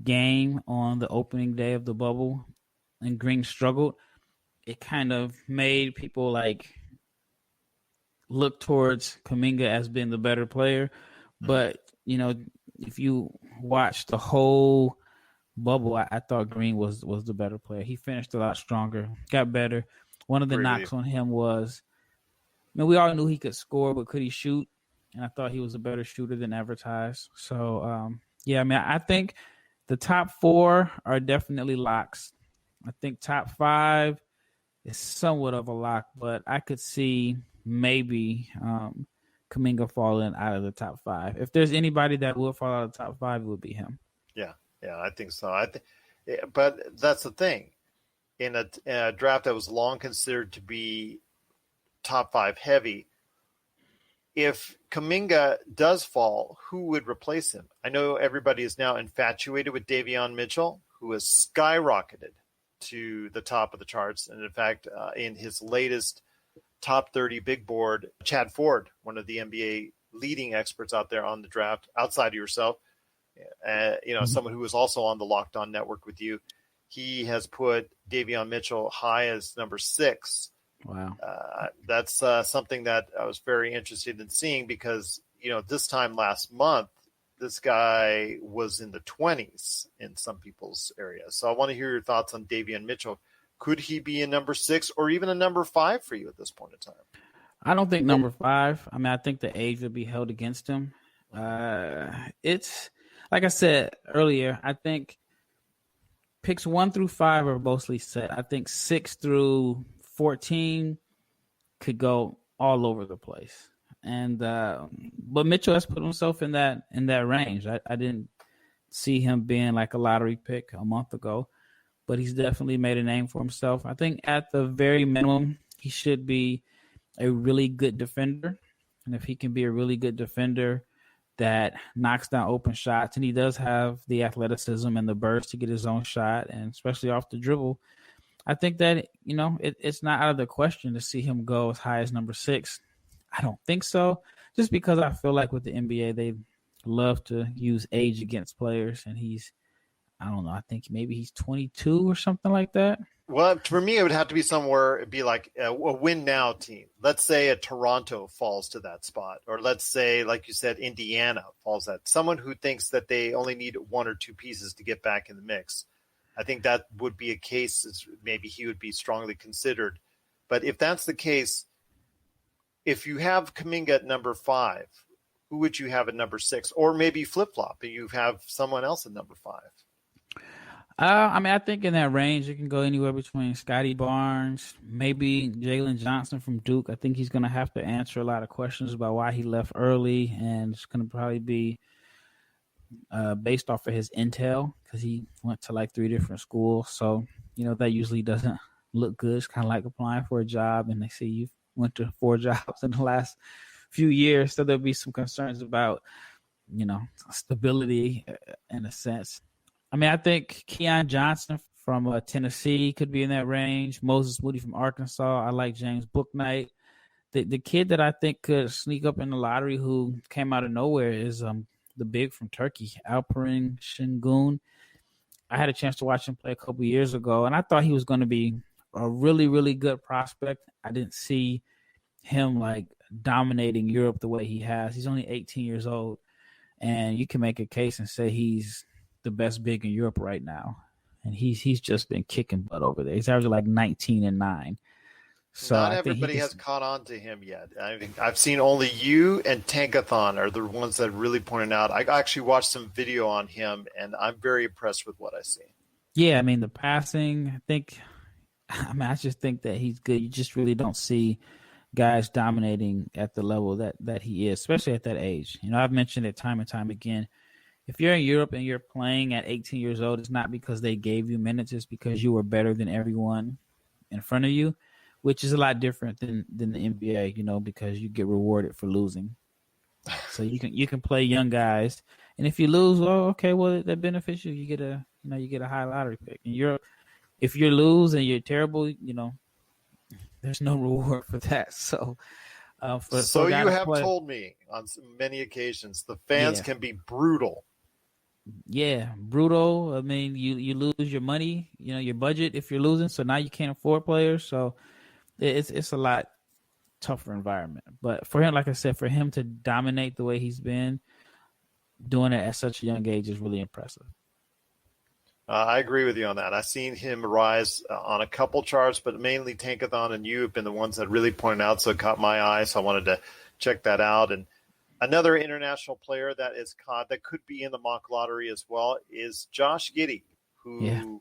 game on the opening day of the bubble and Green struggled, it kind of made people look towards Kuminga as being the better player. But, if you watch the whole bubble, I thought Green was the better player. He finished a lot stronger, got better. One of the knocks on him was, we all knew he could score, but could he shoot? And I thought he was a better shooter than advertised. So, I think the top 4 are definitely locks. I think top 5 is somewhat of a lock, but I could see maybe Kuminga falling out of the top 5. If there's anybody that will fall out of the top 5, it would be him. Yeah, I think so. But that's the thing. In a draft that was long considered to be top 5 heavy, if Kuminga does fall, who would replace him? I know everybody is now infatuated with Davion Mitchell, who has skyrocketed to the top of the charts. And in fact, in his latest top 30 big board, Chad Ford, one of the NBA leading experts out there on the draft, outside of yourself, someone who was also on the Locked On Network with you, he has put Davion Mitchell high as number 6. Wow. That's something that I was very interested in seeing because, this time last month, this guy was in the 20s in some people's areas. So I want to hear your thoughts on Davion Mitchell. Could he be a number 6 or even a number 5 for you at this point in time? I don't think number 5. I mean, I think the age would be held against him. It's like I said earlier, I think picks 1 through 5 are mostly set. I think 6 through 14 could go all over the place. And but Mitchell has put himself in that range. I didn't see him being like a lottery pick a month ago, but he's definitely made a name for himself. I think at the very minimum, he should be a really good defender. And if he can be a really good defender, that knocks down open shots, and he does have the athleticism and the burst to get his own shot, and especially off the dribble. I think that, it's not out of the question to see him go as high as number 6. I don't think so, just because I feel like with the NBA, they love to use age against players, and I don't know, I think maybe he's 22 or something like that. Well, for me, it would have to be somewhere, it'd be like a win now team. Let's say a Toronto falls to that spot, or let's say, like you said, Indiana falls that. Someone who thinks that they only need 1 or 2 pieces to get back in the mix. I think that would be a case, maybe he would be strongly considered. But if that's the case, if you have Kuminga at number 5, who would you have at number 6? Or maybe flip-flop, and you have someone else at number 5. I think in that range, it can go anywhere between Scotty Barnes, maybe Jalen Johnson from Duke. I think he's going to have to answer a lot of questions about why he left early, and it's going to probably be based off of his intel, because he went to like 3 different schools. So, that usually doesn't look good. It's kind of like applying for a job, and they see you went to 4 jobs in the last few years. So there'll be some concerns about, stability in a sense. I think Keon Johnson from Tennessee could be in that range. Moses Moody from Arkansas. I like James Bouknight. The kid that I think could sneak up in the lottery who came out of nowhere is the big from Turkey, Alperen Şengün. I had a chance to watch him play a couple years ago, and I thought he was going to be a really, really good prospect. I didn't see him like dominating Europe the way he has. He's only 18 years old, and you can make a case and say he's the best big in Europe right now, and he's just been kicking butt over there. He's averaging like 19 and 9. So not everybody has caught on to him yet. I mean, I've seen only you and Tankathon are the ones that really pointed out. I actually watched some video on him, and I'm very impressed with what I see. Yeah, the passing, I just think that he's good. You just really don't see guys dominating at the level that he is, especially at that age. I've mentioned it time and time again. If you're in Europe and you're playing at 18 years old, it's not because they gave you minutes. It's because you were better than everyone in front of you, which is a lot different than the NBA, because you get rewarded for losing. So you can play young guys, and if you lose, that benefits you. You get a high lottery pick. In Europe, if you lose and you're terrible, there's no reward for that. So, you have told me on many occasions the fans can be brutal. Yeah, brutal. You lose your money, your budget if you're losing. So now you can't afford players. So it's a lot tougher environment. But for him, like I said, for him to dominate the way he's been doing it at such a young age is really impressive. I agree with you on that. I've seen him rise on a couple charts, but mainly Tankathon and you have been the ones that really pointed out, so it caught my eye. So I wanted to check that out. And another international player that is caught that could be in the mock lottery as well is Josh Giddey, who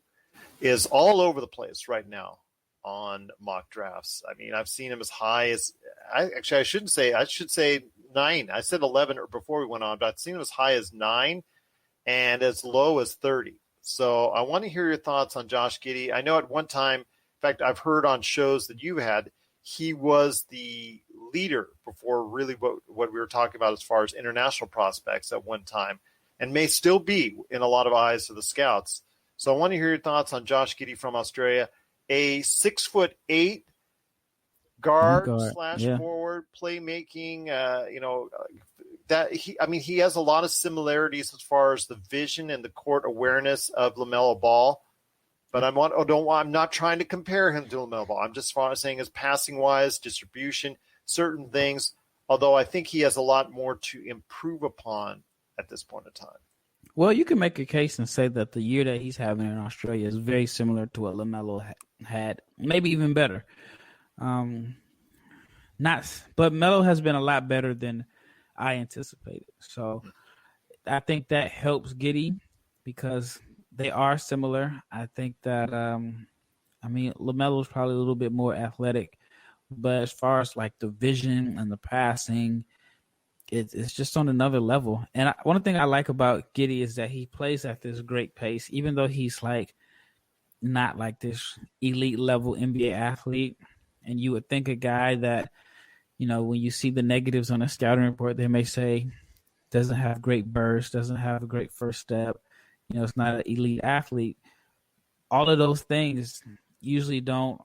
is all over the place right now on mock drafts. I've seen him as high as I should say 9. I said 11 before we went on, but I've seen him as high as 9 and as low as 30. So I want to hear your thoughts on Josh Giddey. I know at one time, in fact, I've heard on shows that you had, he was the leader before really what we were talking about as far as international prospects at one time, and may still be in a lot of eyes of the scouts. So I want to hear your thoughts on Josh Giddey from Australia, a 6'8" guard / forward, playmaking, he has a lot of similarities as far as the vision and the court awareness of LaMelo Ball, but I'm not trying to compare him to LaMelo Ball. I'm just saying as passing wise, distribution, certain things, although I think he has a lot more to improve upon at this point in time. Well, you can make a case and say that the year that he's having in Australia is very similar to what LaMelo had, maybe even better. But Melo has been a lot better than I anticipated. So I think that helps Giddey because they are similar. I think that, LaMelo is probably a little bit more athletic, but as far as like the vision and the passing, it's just on another level. And one thing I like about Giddey is that he plays at this great pace, even though he's like not like this elite level NBA athlete. And you would think a guy that, when you see the negatives on a scouting report, they may say doesn't have great burst, doesn't have a great first step. It's not an elite athlete. All of those things usually don't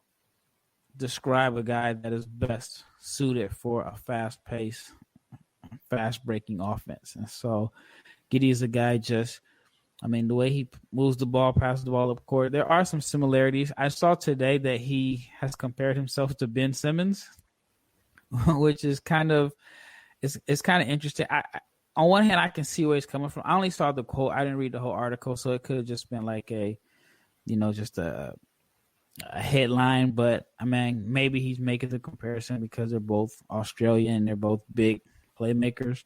describe a guy that is best suited for a fast-paced, fast-breaking offense. And so Giddey is a guy the way he moves the ball, passes the ball up court, there are some similarities. I saw today that he has compared himself to Ben Simmons, which is kind of interesting. On one hand, I can see where he's coming from. I only saw the quote. I didn't read the whole article, so it could have just been like just a headline. But, maybe he's making the comparison because they're both Australian. They're both big playmakers.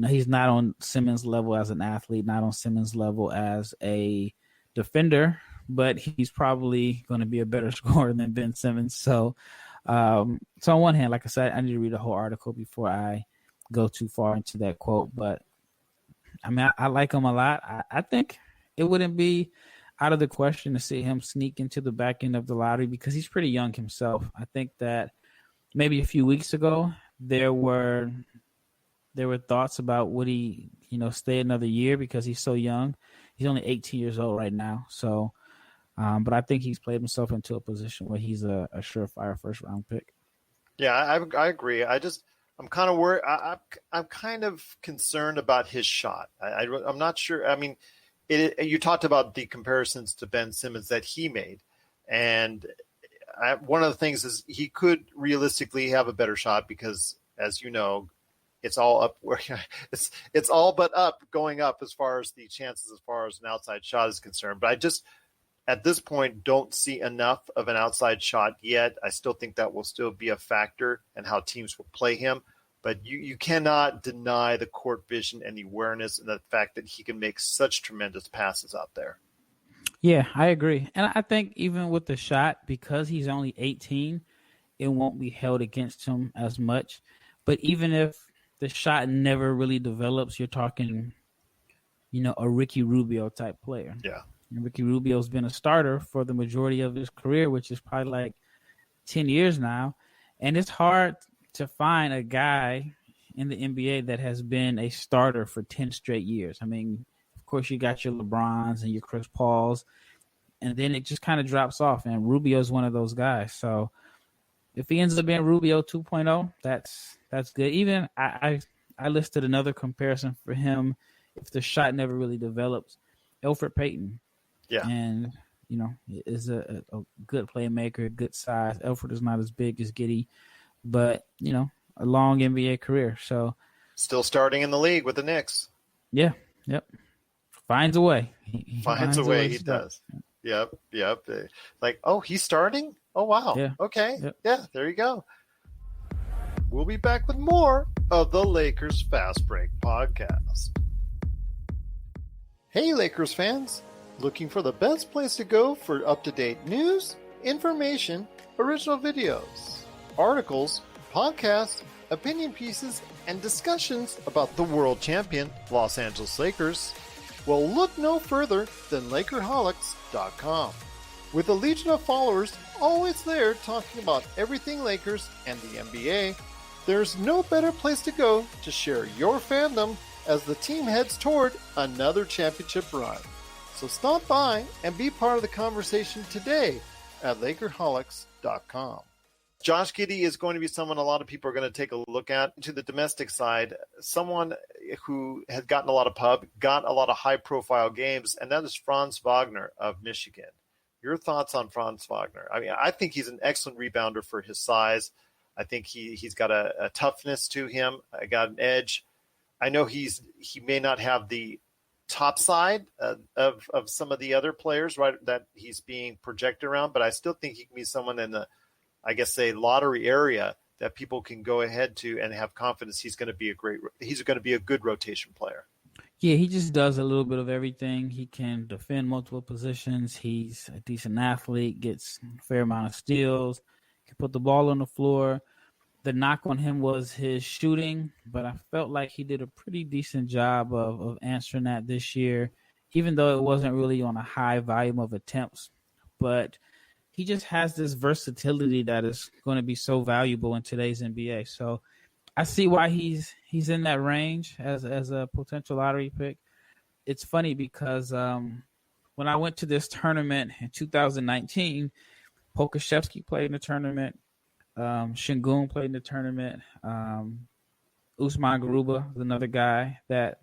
He's not on Simmons' level as an athlete, not on Simmons' level as a defender, but he's probably going to be a better scorer than Ben Simmons. So on one hand, like I said, I need to read the whole article before I go too far into that quote. But, I like him a lot. I think it wouldn't be out of the question to see him sneak into the back end of the lottery because he's pretty young himself. I think that maybe a few weeks ago there were thoughts about would he, stay another year because he's so young. He's only 18 years old right now. So, but I think he's played himself into a position where he's a surefire first-round pick. Yeah, I agree. I'm kind of worried. I'm kind of concerned about his shot. I'm not sure. You talked about the comparisons to Ben Simmons that he made. And one of the things is he could realistically have a better shot because, as you know, it's all up where it's all but up going up as far as the chances as far as an outside shot is concerned. But I just at this point don't see enough of an outside shot yet. I still think that will still be a factor in how teams will play him. But you cannot deny the court vision and the awareness and the fact that he can make such tremendous passes out there. Yeah, I agree. And I think even with the shot, because he's only 18, it won't be held against him as much. But even if the shot never really develops, you're talking, a Ricky Rubio type player. Yeah. And Ricky Rubio's been a starter for the majority of his career, which is probably like 10 years now. And it's hard to find a guy in the NBA that has been a starter for 10 straight years. Of course, you got your LeBrons and your Chris Pauls, and then it just kind of drops off. And Rubio's one of those guys. So if he ends up being Rubio 2.0, that's good. Even I listed another comparison for him if the shot never really develops. Elfrid Payton. Yeah. And, is a good playmaker, good size. Elfrid is not as big as Giddey, but, a long NBA career. So still starting in the league with the Knicks. Yeah. Yep. Finds a way. He finds a way. He does. Yep. Like, oh, he's starting? Oh, wow. Yeah. Okay. Yep. Yeah, there you go. We'll be back with more of the Lakers Fast Break podcast. Hey, Lakers fans. Looking for the best place to go for up-to-date news, information, original videos, articles, podcasts, opinion pieces, and discussions about the world champion Los Angeles Lakers? Well, look no further than Lakerholics.com. With a legion of followers always there talking about everything Lakers and the NBA, there's no better place to go to share your fandom as the team heads toward another championship run. So stop by and be part of the conversation today at Lakerholics.com. Josh Giddey is going to be someone a lot of people are going to take a look at. To the domestic side, someone who has gotten a lot of pub, got a lot of high-profile games, and that is Franz Wagner of Michigan. Your thoughts on Franz Wagner? I think he's an excellent rebounder for his size. I think he's got a toughness to him. Got an edge. I know he may not have the top side of some of the other players, right, that he's being projected around, but I still think he can be someone in the, I guess, say lottery area that people can go ahead to and have confidence he's going to be a good rotation player. Yeah, he just does a little bit of everything. He can defend multiple positions. He's a decent athlete, gets a fair amount of steals, can put the ball on the floor. The knock on him was his shooting, but I felt like he did a pretty decent job of answering that this year, even though it wasn't really on a high volume of attempts. But he just has this versatility that is going to be so valuable in today's NBA. So I see why he's in that range as a potential lottery pick. It's funny because when I went to this tournament in 2019, Pokusevski played in the tournament. Şengün played in the tournament. Usman Garuba is another guy that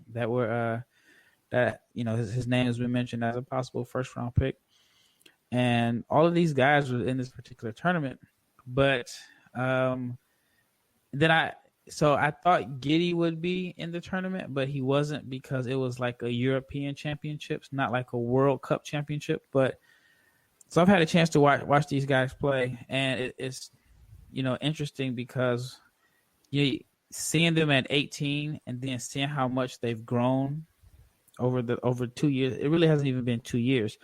his name has been mentioned as a possible first round pick, and all of these guys were in this particular tournament. But then I thought Giddey would be in the tournament, but he wasn't because it was like a European Championships, not like a World Cup championship. But so I've had a chance to watch these guys play, and it's interesting because seeing them at 18 and then seeing how much they've grown over 2 years. It really hasn't even been 2 years.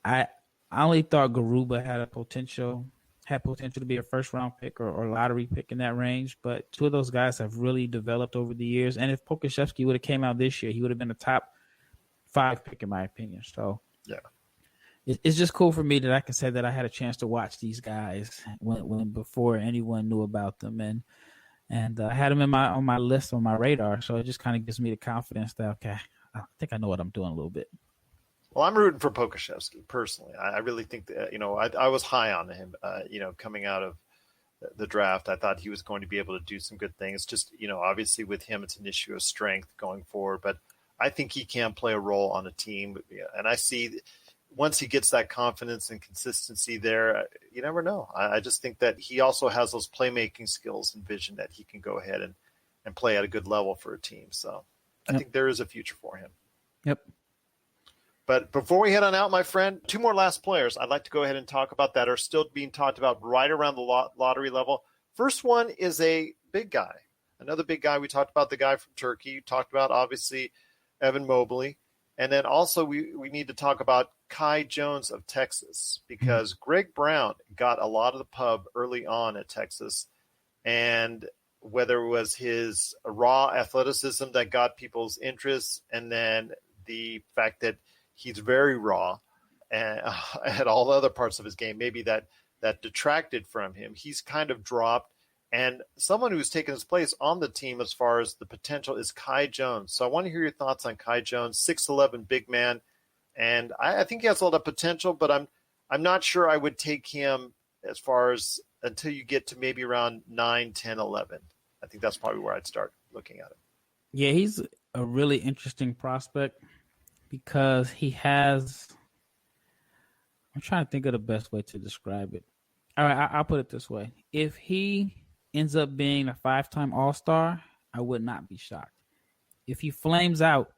I only thought Garuba had potential to be a first round pick or lottery pick in that range, but two of those guys have really developed over the years. And if Pokusevski would have came out this year, he would have been a top 5 pick in my opinion. So yeah. It's just cool for me that I can say that I had a chance to watch these guys when before anyone knew about them, and I had them on my list, on my radar. So it just kind of gives me the confidence that okay, I think I know what I'm doing a little bit. Well, I'm rooting for Pokusevski personally. I really think that I was high on him. Coming out of the draft, I thought he was going to be able to do some good things. Just obviously with him, it's an issue of strength going forward, but I think he can play a role on a team, and I see. Once he gets that confidence and consistency there, you never know. I just think that he also has those playmaking skills and vision that he can go ahead and play at a good level for a team. So I think there is a future for him. Yep. But before we head on out, my friend, 2 more last players I'd like to go ahead and talk about that are still being talked about right around the lottery level. First one is a big guy. Another big guy. We talked about the guy from Turkey. We talked about, obviously, Evan Mobley. And then also we need to talk about Kai Jones of Texas, because Greg Brown got a lot of the pub early on at Texas, and whether it was his raw athleticism that got people's interest, and then the fact that he's very raw and at all the other parts of his game, maybe that detracted from him. He's kind of dropped. And someone who's taken his place on the team as far as the potential is Kai Jones. So I want to hear your thoughts on Kai Jones, 6'11", big man. And I think he has a lot of potential, but I'm not sure I would take him as far as until you get to maybe around 9, 10, 11. I think that's probably where I'd start looking at him. Yeah, he's a really interesting prospect because he has – I'm trying to think of the best way to describe it. All right, I'll put it this way. If he ends up being a 5-time All-Star, I would not be shocked. If he flames out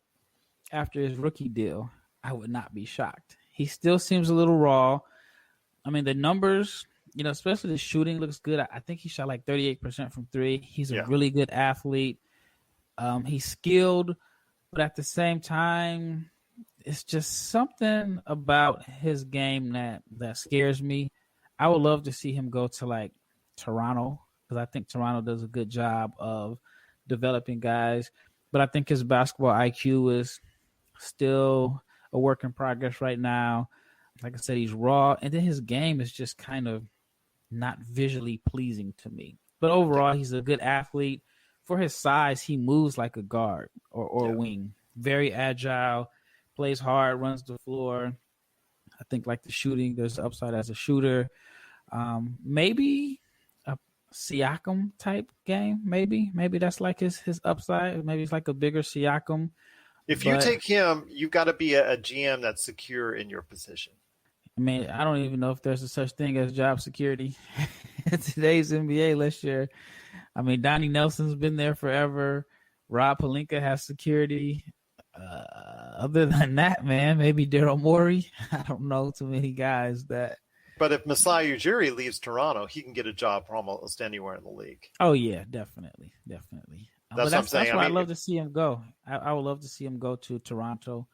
after his rookie deal, I would not be shocked. He still seems a little raw. I mean, the numbers, especially the shooting looks good. I think he shot like 38% from 3. He's a really good athlete. He's skilled, but at the same time, it's just something about his game that scares me. I would love to see him go to like Toronto, because I think Toronto does a good job of developing guys. But I think his basketball IQ is still a work in progress right now. Like I said, he's raw. And then his game is just kind of not visually pleasing to me. But overall, he's a good athlete. For his size, he moves like a guard or a wing. Very agile, plays hard, runs the floor. I think like the shooting, there's upside as a shooter. Maybe a Siakam type game. Maybe that's like his upside. Maybe it's like a bigger Siakam. If you take him, you've got to be a GM that's secure in your position. I mean, I don't even know if there's a such thing as job security in today's NBA. Let's share. I mean, Donnie Nelson's been there forever. Rob Pelinka has security. Other than that, man, maybe Daryl Morey. I don't know too many guys that. But if Masai Ujiri leaves Toronto, he can get a job from almost anywhere in the league. Oh yeah, definitely. That's what I'm saying. That's where I'd love to see him go. I would love to see him go to Toronto.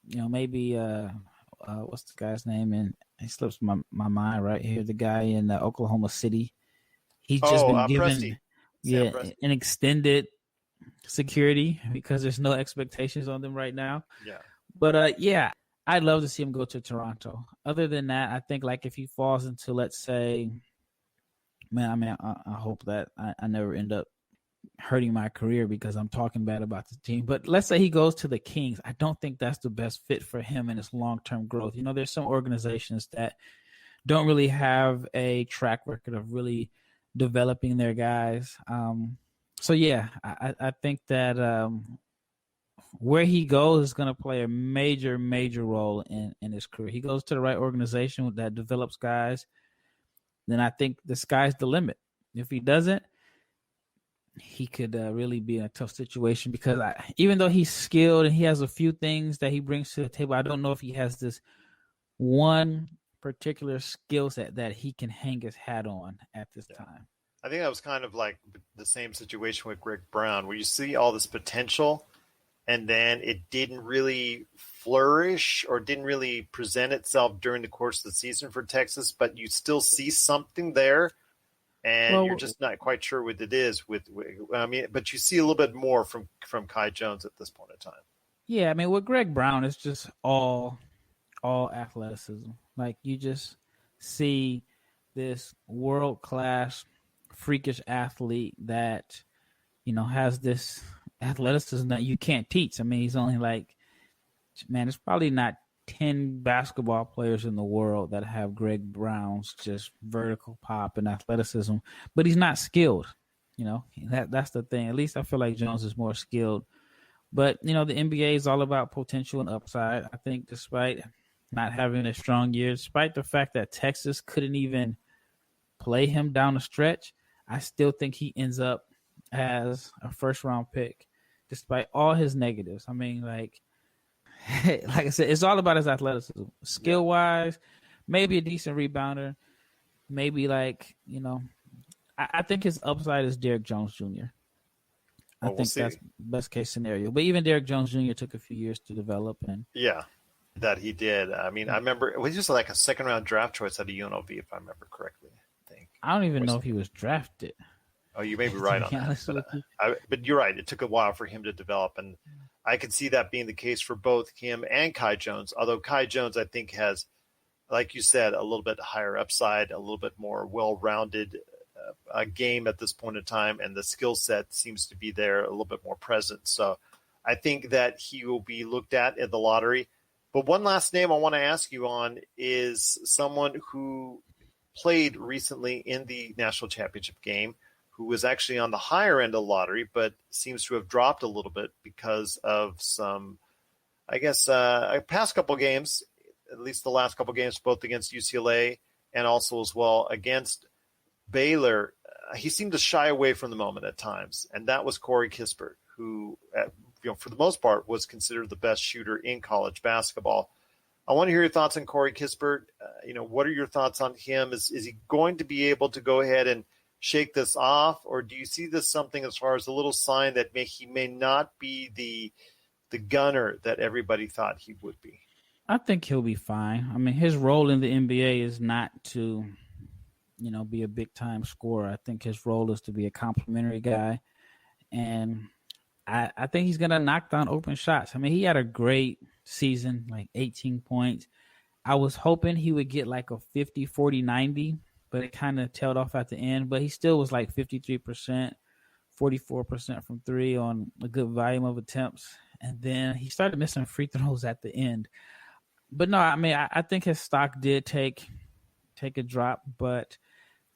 Maybe what's the guy's name? And it slips my mind right here. The guy in Oklahoma City. He's just been given an extended security because there's no expectations on them right now. Yeah. But I'd love to see him go to Toronto. Other than that, I think like if he falls into, let's say, I hope that I never end up hurting my career because I'm talking bad about the team. But let's say he goes to the Kings. I don't think that's the best fit for him and his long-term growth. There's some organizations that don't really have a track record of really developing their guys. So yeah, I think that where he goes is going to play a major, major role in his career. He goes to the right organization that develops guys, then I think the sky's the limit. If he doesn't, he could really be in a tough situation because even though he's skilled and he has a few things that he brings to the table, I don't know if he has this one particular skill set that he can hang his hat on at this time. I think that was kind of like the same situation with Greg Brown, where you see all this potential and then it didn't really flourish or didn't really present itself during the course of the season for Texas, but you still see something there. And you're just not quite sure what it is but you see a little bit more from Kai Jones at this point in time. Yeah, I mean, with Greg Brown, it's just all athleticism. Like, you just see this world-class, freakish athlete that, has this athleticism that you can't teach. I mean, he's only there's probably not 10 basketball players in the world that have Greg Brown's just vertical pop and athleticism, but he's not skilled. That's the thing. At least I feel like Jones is more skilled. But, the NBA is all about potential and upside. I think despite not having a strong year, despite the fact that Texas couldn't even play him down the stretch, I still think he ends up as a first-round pick, despite all his negatives. I mean, like I said, it's all about his athleticism. Skill-wise, maybe a decent rebounder. Maybe I think his upside is Derrick Jones Jr. I think that's best case scenario. But even Derrick Jones Jr. took a few years to develop. Yeah, that he did. I mean, I remember it was just like a second-round draft choice at a UNLV, if I remember correctly. I don't even know if he was drafted. Oh, you may be right on that. But you're right. It took a while for him to develop, and I could see that being the case for both him and Kai Jones, although Kai Jones, I think, has, like you said, a little bit higher upside, a little bit more well-rounded game at this point in time, and the skill set seems to be there, a little bit more present. So I think that he will be looked at in the lottery. But one last name I want to ask you on is someone who played recently in the national championship game, who was actually on the higher end of the lottery, but seems to have dropped a little bit because of some, past couple games, at least the last couple games, both against UCLA and also as well against Baylor. He seemed to shy away from the moment at times, and that was Corey Kispert, who, for the most part, was considered the best shooter in college basketball. I want to hear your thoughts on Corey Kispert. What are your thoughts on him? Is he going to be able to go ahead and shake this off, or do you see this something as far as a little sign that he may not be the gunner that everybody thought he would be? I think he'll be fine. I mean, his role in the NBA is not to, be a big-time scorer. I think his role is to be a complimentary guy, and I think he's going to knock down open shots. I mean, he had a great season, like 18 points. I was hoping he would get like a 50, 40, 90, but it kind of tailed off at the end. But he still was like 53%, 44% from three on a good volume of attempts. And then he started missing free throws at the end. But no, I mean, I think his stock did take a drop, but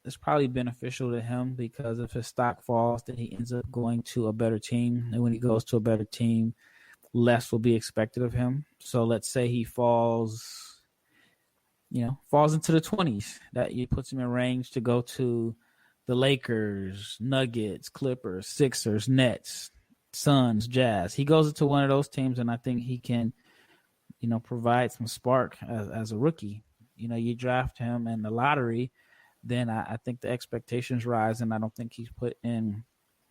it's probably beneficial to him because if his stock falls, then he ends up going to a better team. And when he goes to a better team, less will be expected of him. So let's say he falls into the 20s. That puts him in range to go to the Lakers, Nuggets, Clippers, Sixers, Nets, Suns, Jazz. He goes into one of those teams, and I think he can, provide some spark as a rookie. You draft him in the lottery, then I think the expectations rise, and I don't think he's put in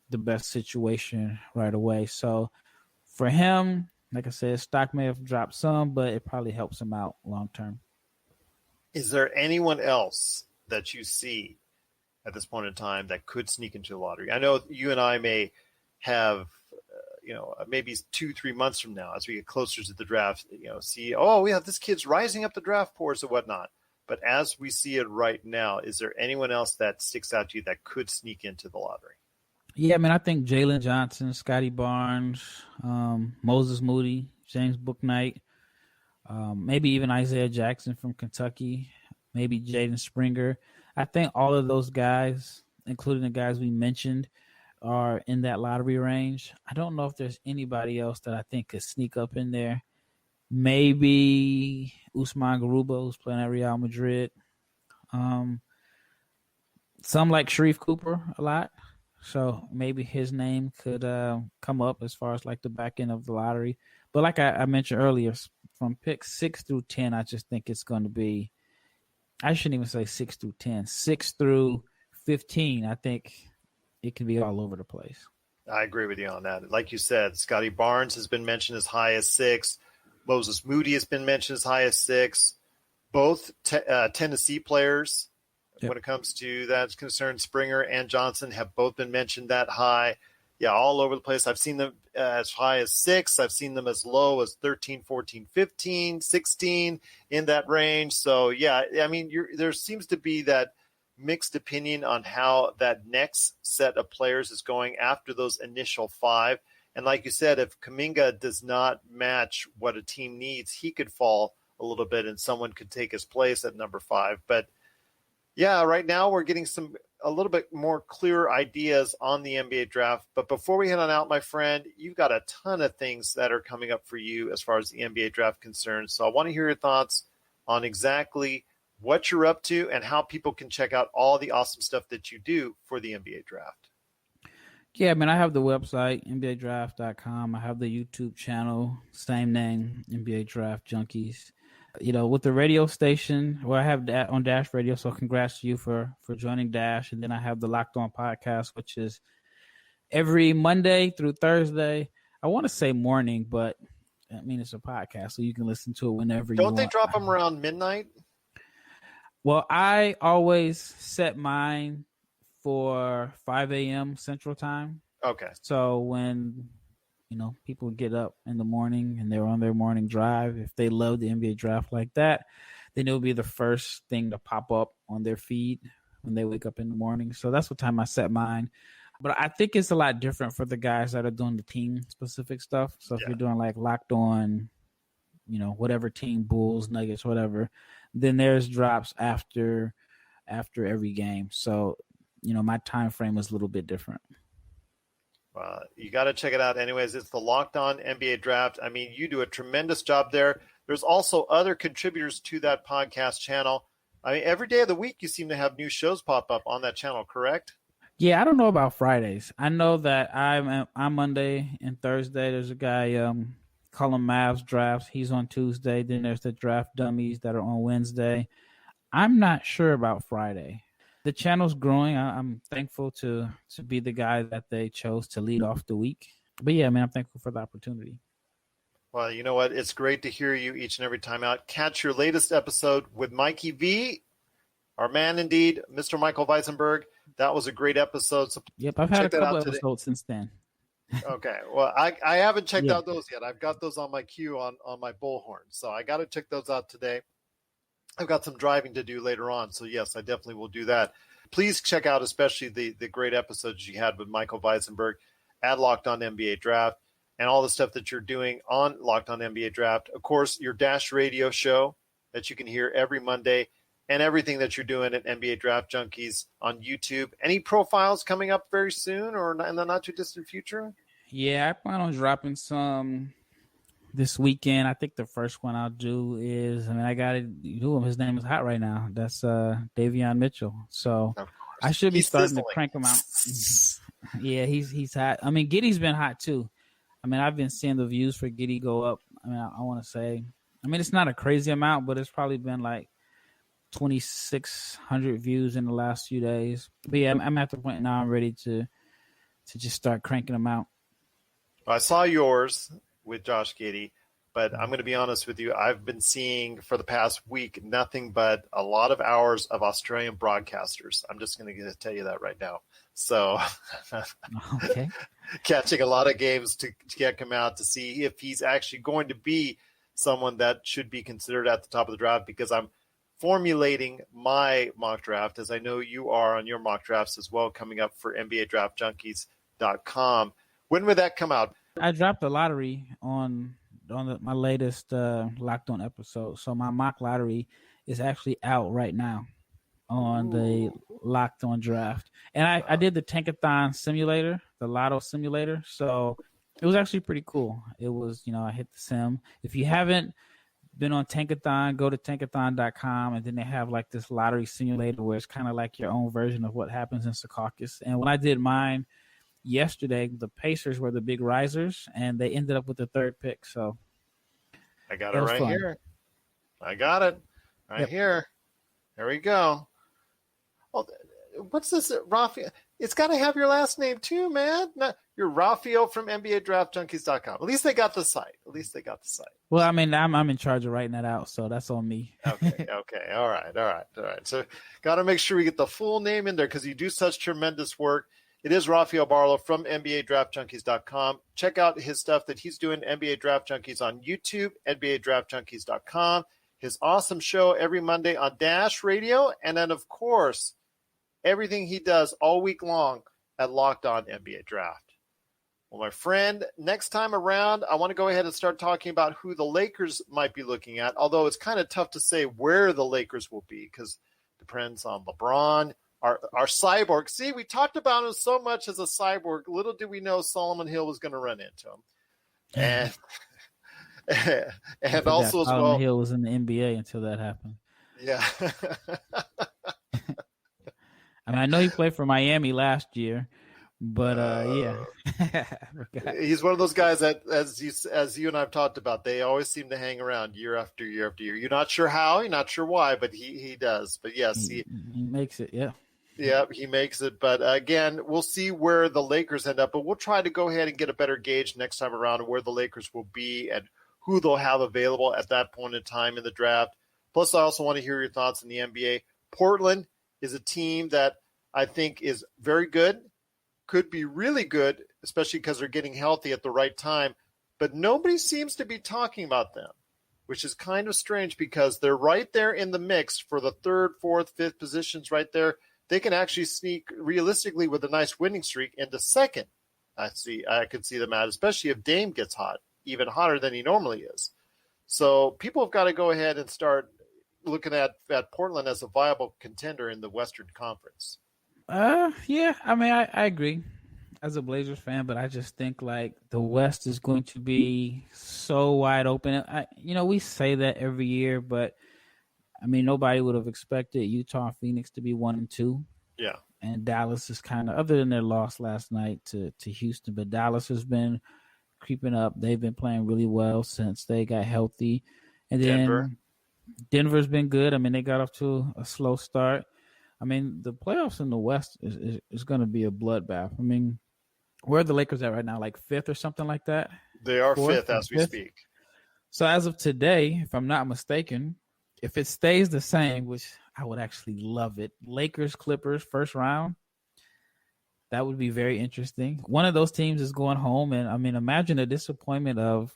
the best situation right away. So for him, like I said, stock may have dropped some, but it probably helps him out long term. Is there anyone else that you see at this point in time that could sneak into the lottery? I know you and I may have, maybe 2-3 months from now, as we get closer to the draft, see, this kid's rising up the draft boards and whatnot. But as we see it right now, is there anyone else that sticks out to you that could sneak into the lottery? Yeah, I mean, I think Jalen Johnson, Scotty Barnes, Moses Moody, James Bouknight, maybe even Isaiah Jackson from Kentucky, maybe Jaden Springer. I think all of those guys, including the guys we mentioned, are in that lottery range. I don't know if there's anybody else that I think could sneak up in there. Maybe Usman Garuba, who's playing at Real Madrid. Some like Sharif Cooper a lot. So maybe his name could come up as far as like the back end of the lottery. But like I mentioned earlier, from pick 6 through 10, I just think it's going to be, I shouldn't even say 6 through 10, 6 through 15. I think it can be all over the place. I agree with you on that. Like you said, Scotty Barnes has been mentioned as high as 6. Moses Moody has been mentioned as high as 6. Both Tennessee players, when it comes to that concern, Springer and Johnson have both been mentioned that high. Yeah, all over the place. I've seen them as high as 6. I've seen them as low as 13, 14, 15, 16 in that range. So, yeah, I mean, there seems to be that mixed opinion on how that next set of players is going after those initial 5. And like you said, if Kuminga does not match what a team needs, he could fall a little bit and someone could take his place at number 5. But yeah, right now we're getting a little bit more clear ideas on the NBA draft. But before we head on out, my friend, you've got a ton of things that are coming up for you as far as the NBA draft concerns. So I want to hear your thoughts on exactly what you're up to and how people can check out all the awesome stuff that you do for the NBA draft. Yeah, I mean, I have the website, NBADraft.com. I have the YouTube channel, same name, NBA Draft Junkies. You know, with the radio station, well, I have that on Dash Radio, so congrats to you for joining Dash. And then I have the Locked On podcast, which is every Monday through Thursday. I want to say morning, but I mean, it's a podcast, so you can listen to it whenever you want. Don't they drop them around midnight? Well, I always set mine for 5 a.m. Central Time. Okay. So when people get up in the morning and they're on their morning drive, if they love the NBA draft like that, then it'll be the first thing to pop up on their feed when they wake up in the morning. So that's what time I set mine. But I think it's a lot different for the guys that are doing the team specific stuff. So if you're doing like Locked On, whatever team, Bulls, Nuggets, whatever, then there's drops after every game. So, my time frame is a little bit different. You got to check it out anyways. It's the Locked On NBA Draft. I mean, you do a tremendous job there. There's also other contributors to that podcast channel. I mean, every day of the week you seem to have new shows pop up on that channel, correct? Yeah, I don't know about Fridays. I know that I'm Monday and Thursday. There's a guy, call him Mavs Drafts. He's on Tuesday. Then there's the Draft Dummies that are on Wednesday. I'm not sure about Friday. The channel's growing. I'm thankful to be the guy that they chose to lead off the week. But yeah, man, I'm thankful for the opportunity. Well, you know what? It's great to hear you each and every time out. Catch your latest episode with Mikey V, our man indeed, Mr. Michael Weisenberg. That was a great episode. So yep, I've had a couple episodes since then. Okay. Well, I haven't checked out those yet. I've got those on my queue on my bullhorn. So I got to check those out today. I've got some driving to do later on. So, yes, I definitely will do that. Please check out especially the great episodes you had with Michael Weisenberg at Locked On NBA Draft and all the stuff that you're doing on Locked On NBA Draft. Of course, your Dash Radio show that you can hear every Monday and everything that you're doing at NBA Draft Junkies on YouTube. Any profiles coming up very soon or in the not-too-distant future? Yeah, I plan on dropping some this weekend. I think the first one I'll do is, I got to do him. His name is hot right now. That's Davion Mitchell. So I should be starting to crank him out. Yeah, he's hot. I mean, Giddey's been hot too. I mean, I've been seeing the views for Giddey go up. I mean, I want to say, it's not a crazy amount, but it's probably been like 2,600 views in the last few days. But yeah, I'm at the point now I'm ready to just start cranking them out. I saw yours with Josh Giddey, but I'm going to be honest with you. I've been seeing for the past week nothing but a lot of hours of Australian broadcasters. I'm just going to tell you that right now. So okay. Catching a lot of games to check him out to see if he's actually going to be someone that should be considered at the top of the draft, because I'm formulating my mock draft, as I know you are on your mock drafts as well, coming up for NBA Draft Junkies ThriveFantasy.com. When would that come out? I dropped a lottery on my latest Locked On episode. So my mock lottery is actually out right now on the Locked On draft. And I did the Tankathon simulator, the lotto simulator. So it was actually pretty cool. It was, I hit the sim. If you haven't been on Tankathon, go to tankathon.com, and then they have like this lottery simulator where it's kind of like your own version of what happens in Secaucus. And when I did mine yesterday, the Pacers were the big risers, and they ended up with the third pick. So I got it right here. I got it right here. There we go. Oh, what's this, Rafael? It's got to have your last name too, man. You're Rafael from NBA Draft Junkies.com. At least they got the site. Well, I mean, I'm in charge of writing that out, so that's on me. Okay. All right. So got to make sure we get the full name in there because you do such tremendous work. It is Rafael Barlowe from NBA Draft Junkies.com. Check out his stuff that he's doing, NBA Draft Junkies on YouTube, NBA Draft Junkies.com. His awesome show every Monday on Dash Radio, and then, of course, everything he does all week long at Locked On NBA Draft. Well, my friend, next time around, I want to go ahead and start talking about who the Lakers might be looking at, although it's kind of tough to say where the Lakers will be because it depends on LeBron, our cyborg. See, we talked about him so much as a cyborg. Little did we know Solomon Hill was going to run into him. And also as well, Solomon Hill was in the NBA until that happened. Yeah. I mean, I know he played for Miami last year, but yeah. He's one of those guys that, as you and I have talked about, they always seem to hang around year after year after year. You're not sure how, you're not sure why, but he does. But yes, he makes it, yeah. Yeah, he makes it. But again, we'll see where the Lakers end up, but we'll try to go ahead and get a better gauge next time around where the Lakers will be and who they'll have available at that point in time in the draft. Plus, I also want to hear your thoughts in the NBA. Portland is a team that I think is very good, could be really good, especially because they're getting healthy at the right time. But nobody seems to be talking about them, which is kind of strange because they're right there in the mix for the third, fourth, fifth positions right there. They can actually sneak realistically with a nice winning streak into second. I could see them at, especially if Dame gets hot, even hotter than he normally is. So people have got to go ahead and start looking at Portland as a viable contender in the Western Conference. Yeah, I mean, I agree as a Blazers fan, but I just think like the West is going to be so wide open. We say that every year, but I mean, nobody would have expected Utah and Phoenix to be 1-2. Yeah. And Dallas is kind of, other than their loss last night to Houston, but Dallas has been creeping up. They've been playing really well since they got healthy. And then Denver's been good. I mean, they got off to a slow start. I mean, the playoffs in the West is going to be a bloodbath. I mean, where are the Lakers at right now? Like fifth or something like that? They are fifth as we speak. So as of today, if I'm not mistaken, if it stays the same, which I would actually love it, Lakers, Clippers, first round, that would be very interesting. One of those teams is going home, and I mean, imagine the disappointment of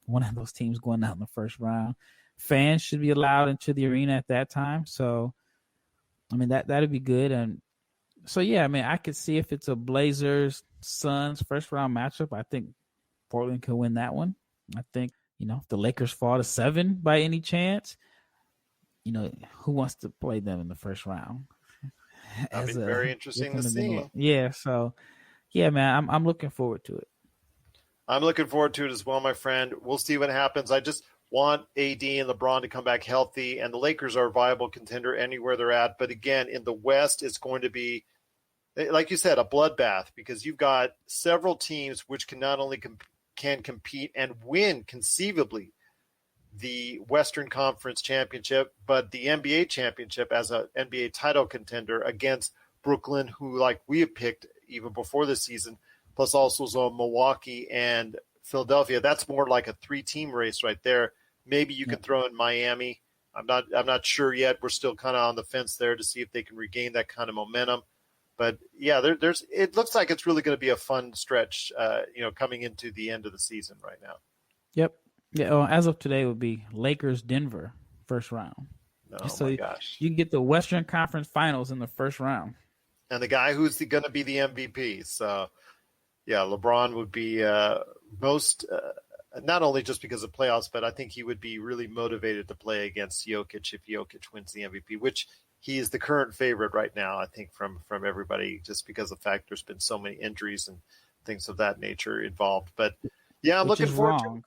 one of those teams going out in the first round. Fans should be allowed into the arena at that time, so I mean that'd be good. And so yeah, I mean, I could see if it's a Blazers Suns first round matchup, I think Portland could win that one. I think if the Lakers fall to 7 by any chance, who wants to play them in the first round? That'd be very interesting to see. Yeah, so yeah, man, I'm looking forward to it. I'm looking forward to it as well, my friend. We'll see what happens. I just want AD and LeBron to come back healthy, and the Lakers are a viable contender anywhere they're at. But again, in the West, it's going to be, like you said, a bloodbath because you've got several teams which can not only can compete and win conceivably the Western Conference Championship, but the NBA Championship as an NBA title contender against Brooklyn, who like we have picked even before the season, plus also Milwaukee and Philadelphia. That's more like a 3-team race right there. Maybe you can throw in Miami. I'm not sure yet. We're still kind of on the fence there to see if they can regain that kind of momentum. But yeah, there's. It looks like it's really going to be a fun stretch, coming into the end of the season right now. Yep. Yeah. As of today, it would be Lakers Denver first round. Oh so my gosh! You can get the Western Conference Finals in the first round, and the guy who's going to be the MVP. So Yeah, LeBron would be most, not only just because of playoffs, but I think he would be really motivated to play against Jokic if Jokic wins the MVP, which he is the current favorite right now, I think, from everybody, just because of the fact there's been so many injuries and things of that nature involved. But yeah, I'm looking forward to.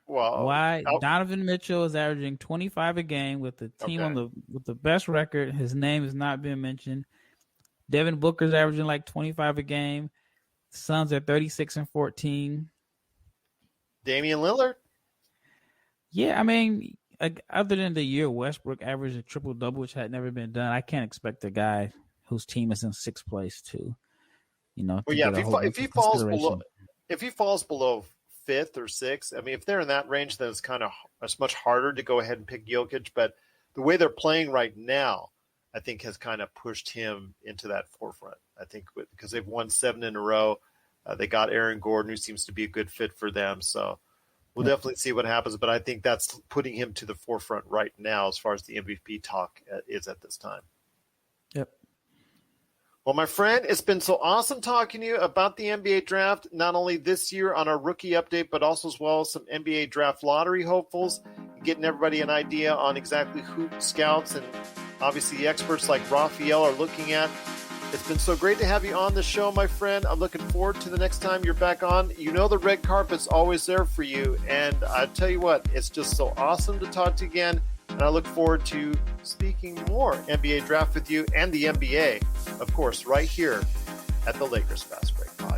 Well, why Donovan Mitchell is averaging 25 a game with the team with the best record. His name has not been mentioned. Devin Booker's averaging like 25 a game. The Suns are 36-14. Damian Lillard. Yeah, I mean, other than the year Westbrook averaged a triple-double, which had never been done, I can't expect a guy whose team is in sixth place to, Well, yeah, if he falls below fifth or sixth, I mean, if they're in that range, then it's much harder to go ahead and pick Jokic. But the way they're playing right now, I think has kind of pushed him into that forefront. I think because they've won 7 in a row. They got Aaron Gordon, who seems to be a good fit for them. So we'll definitely see what happens. But I think that's putting him to the forefront right now as far as the MVP talk is at this time. Yep. Well, my friend, it's been so awesome talking to you about the NBA draft, not only this year on our rookie update, but also as well as some NBA draft lottery hopefuls, getting everybody an idea on exactly who scouts and obviously the experts like Rafael are looking at. It's been so great to have you on the show, my friend. I'm looking forward to the next time you're back on. You know the red carpet's always there for you. And I tell you what, it's just so awesome to talk to you again. And I look forward to speaking more NBA draft with you and the NBA, of course, right here at the Lakers Fast Break Podcast.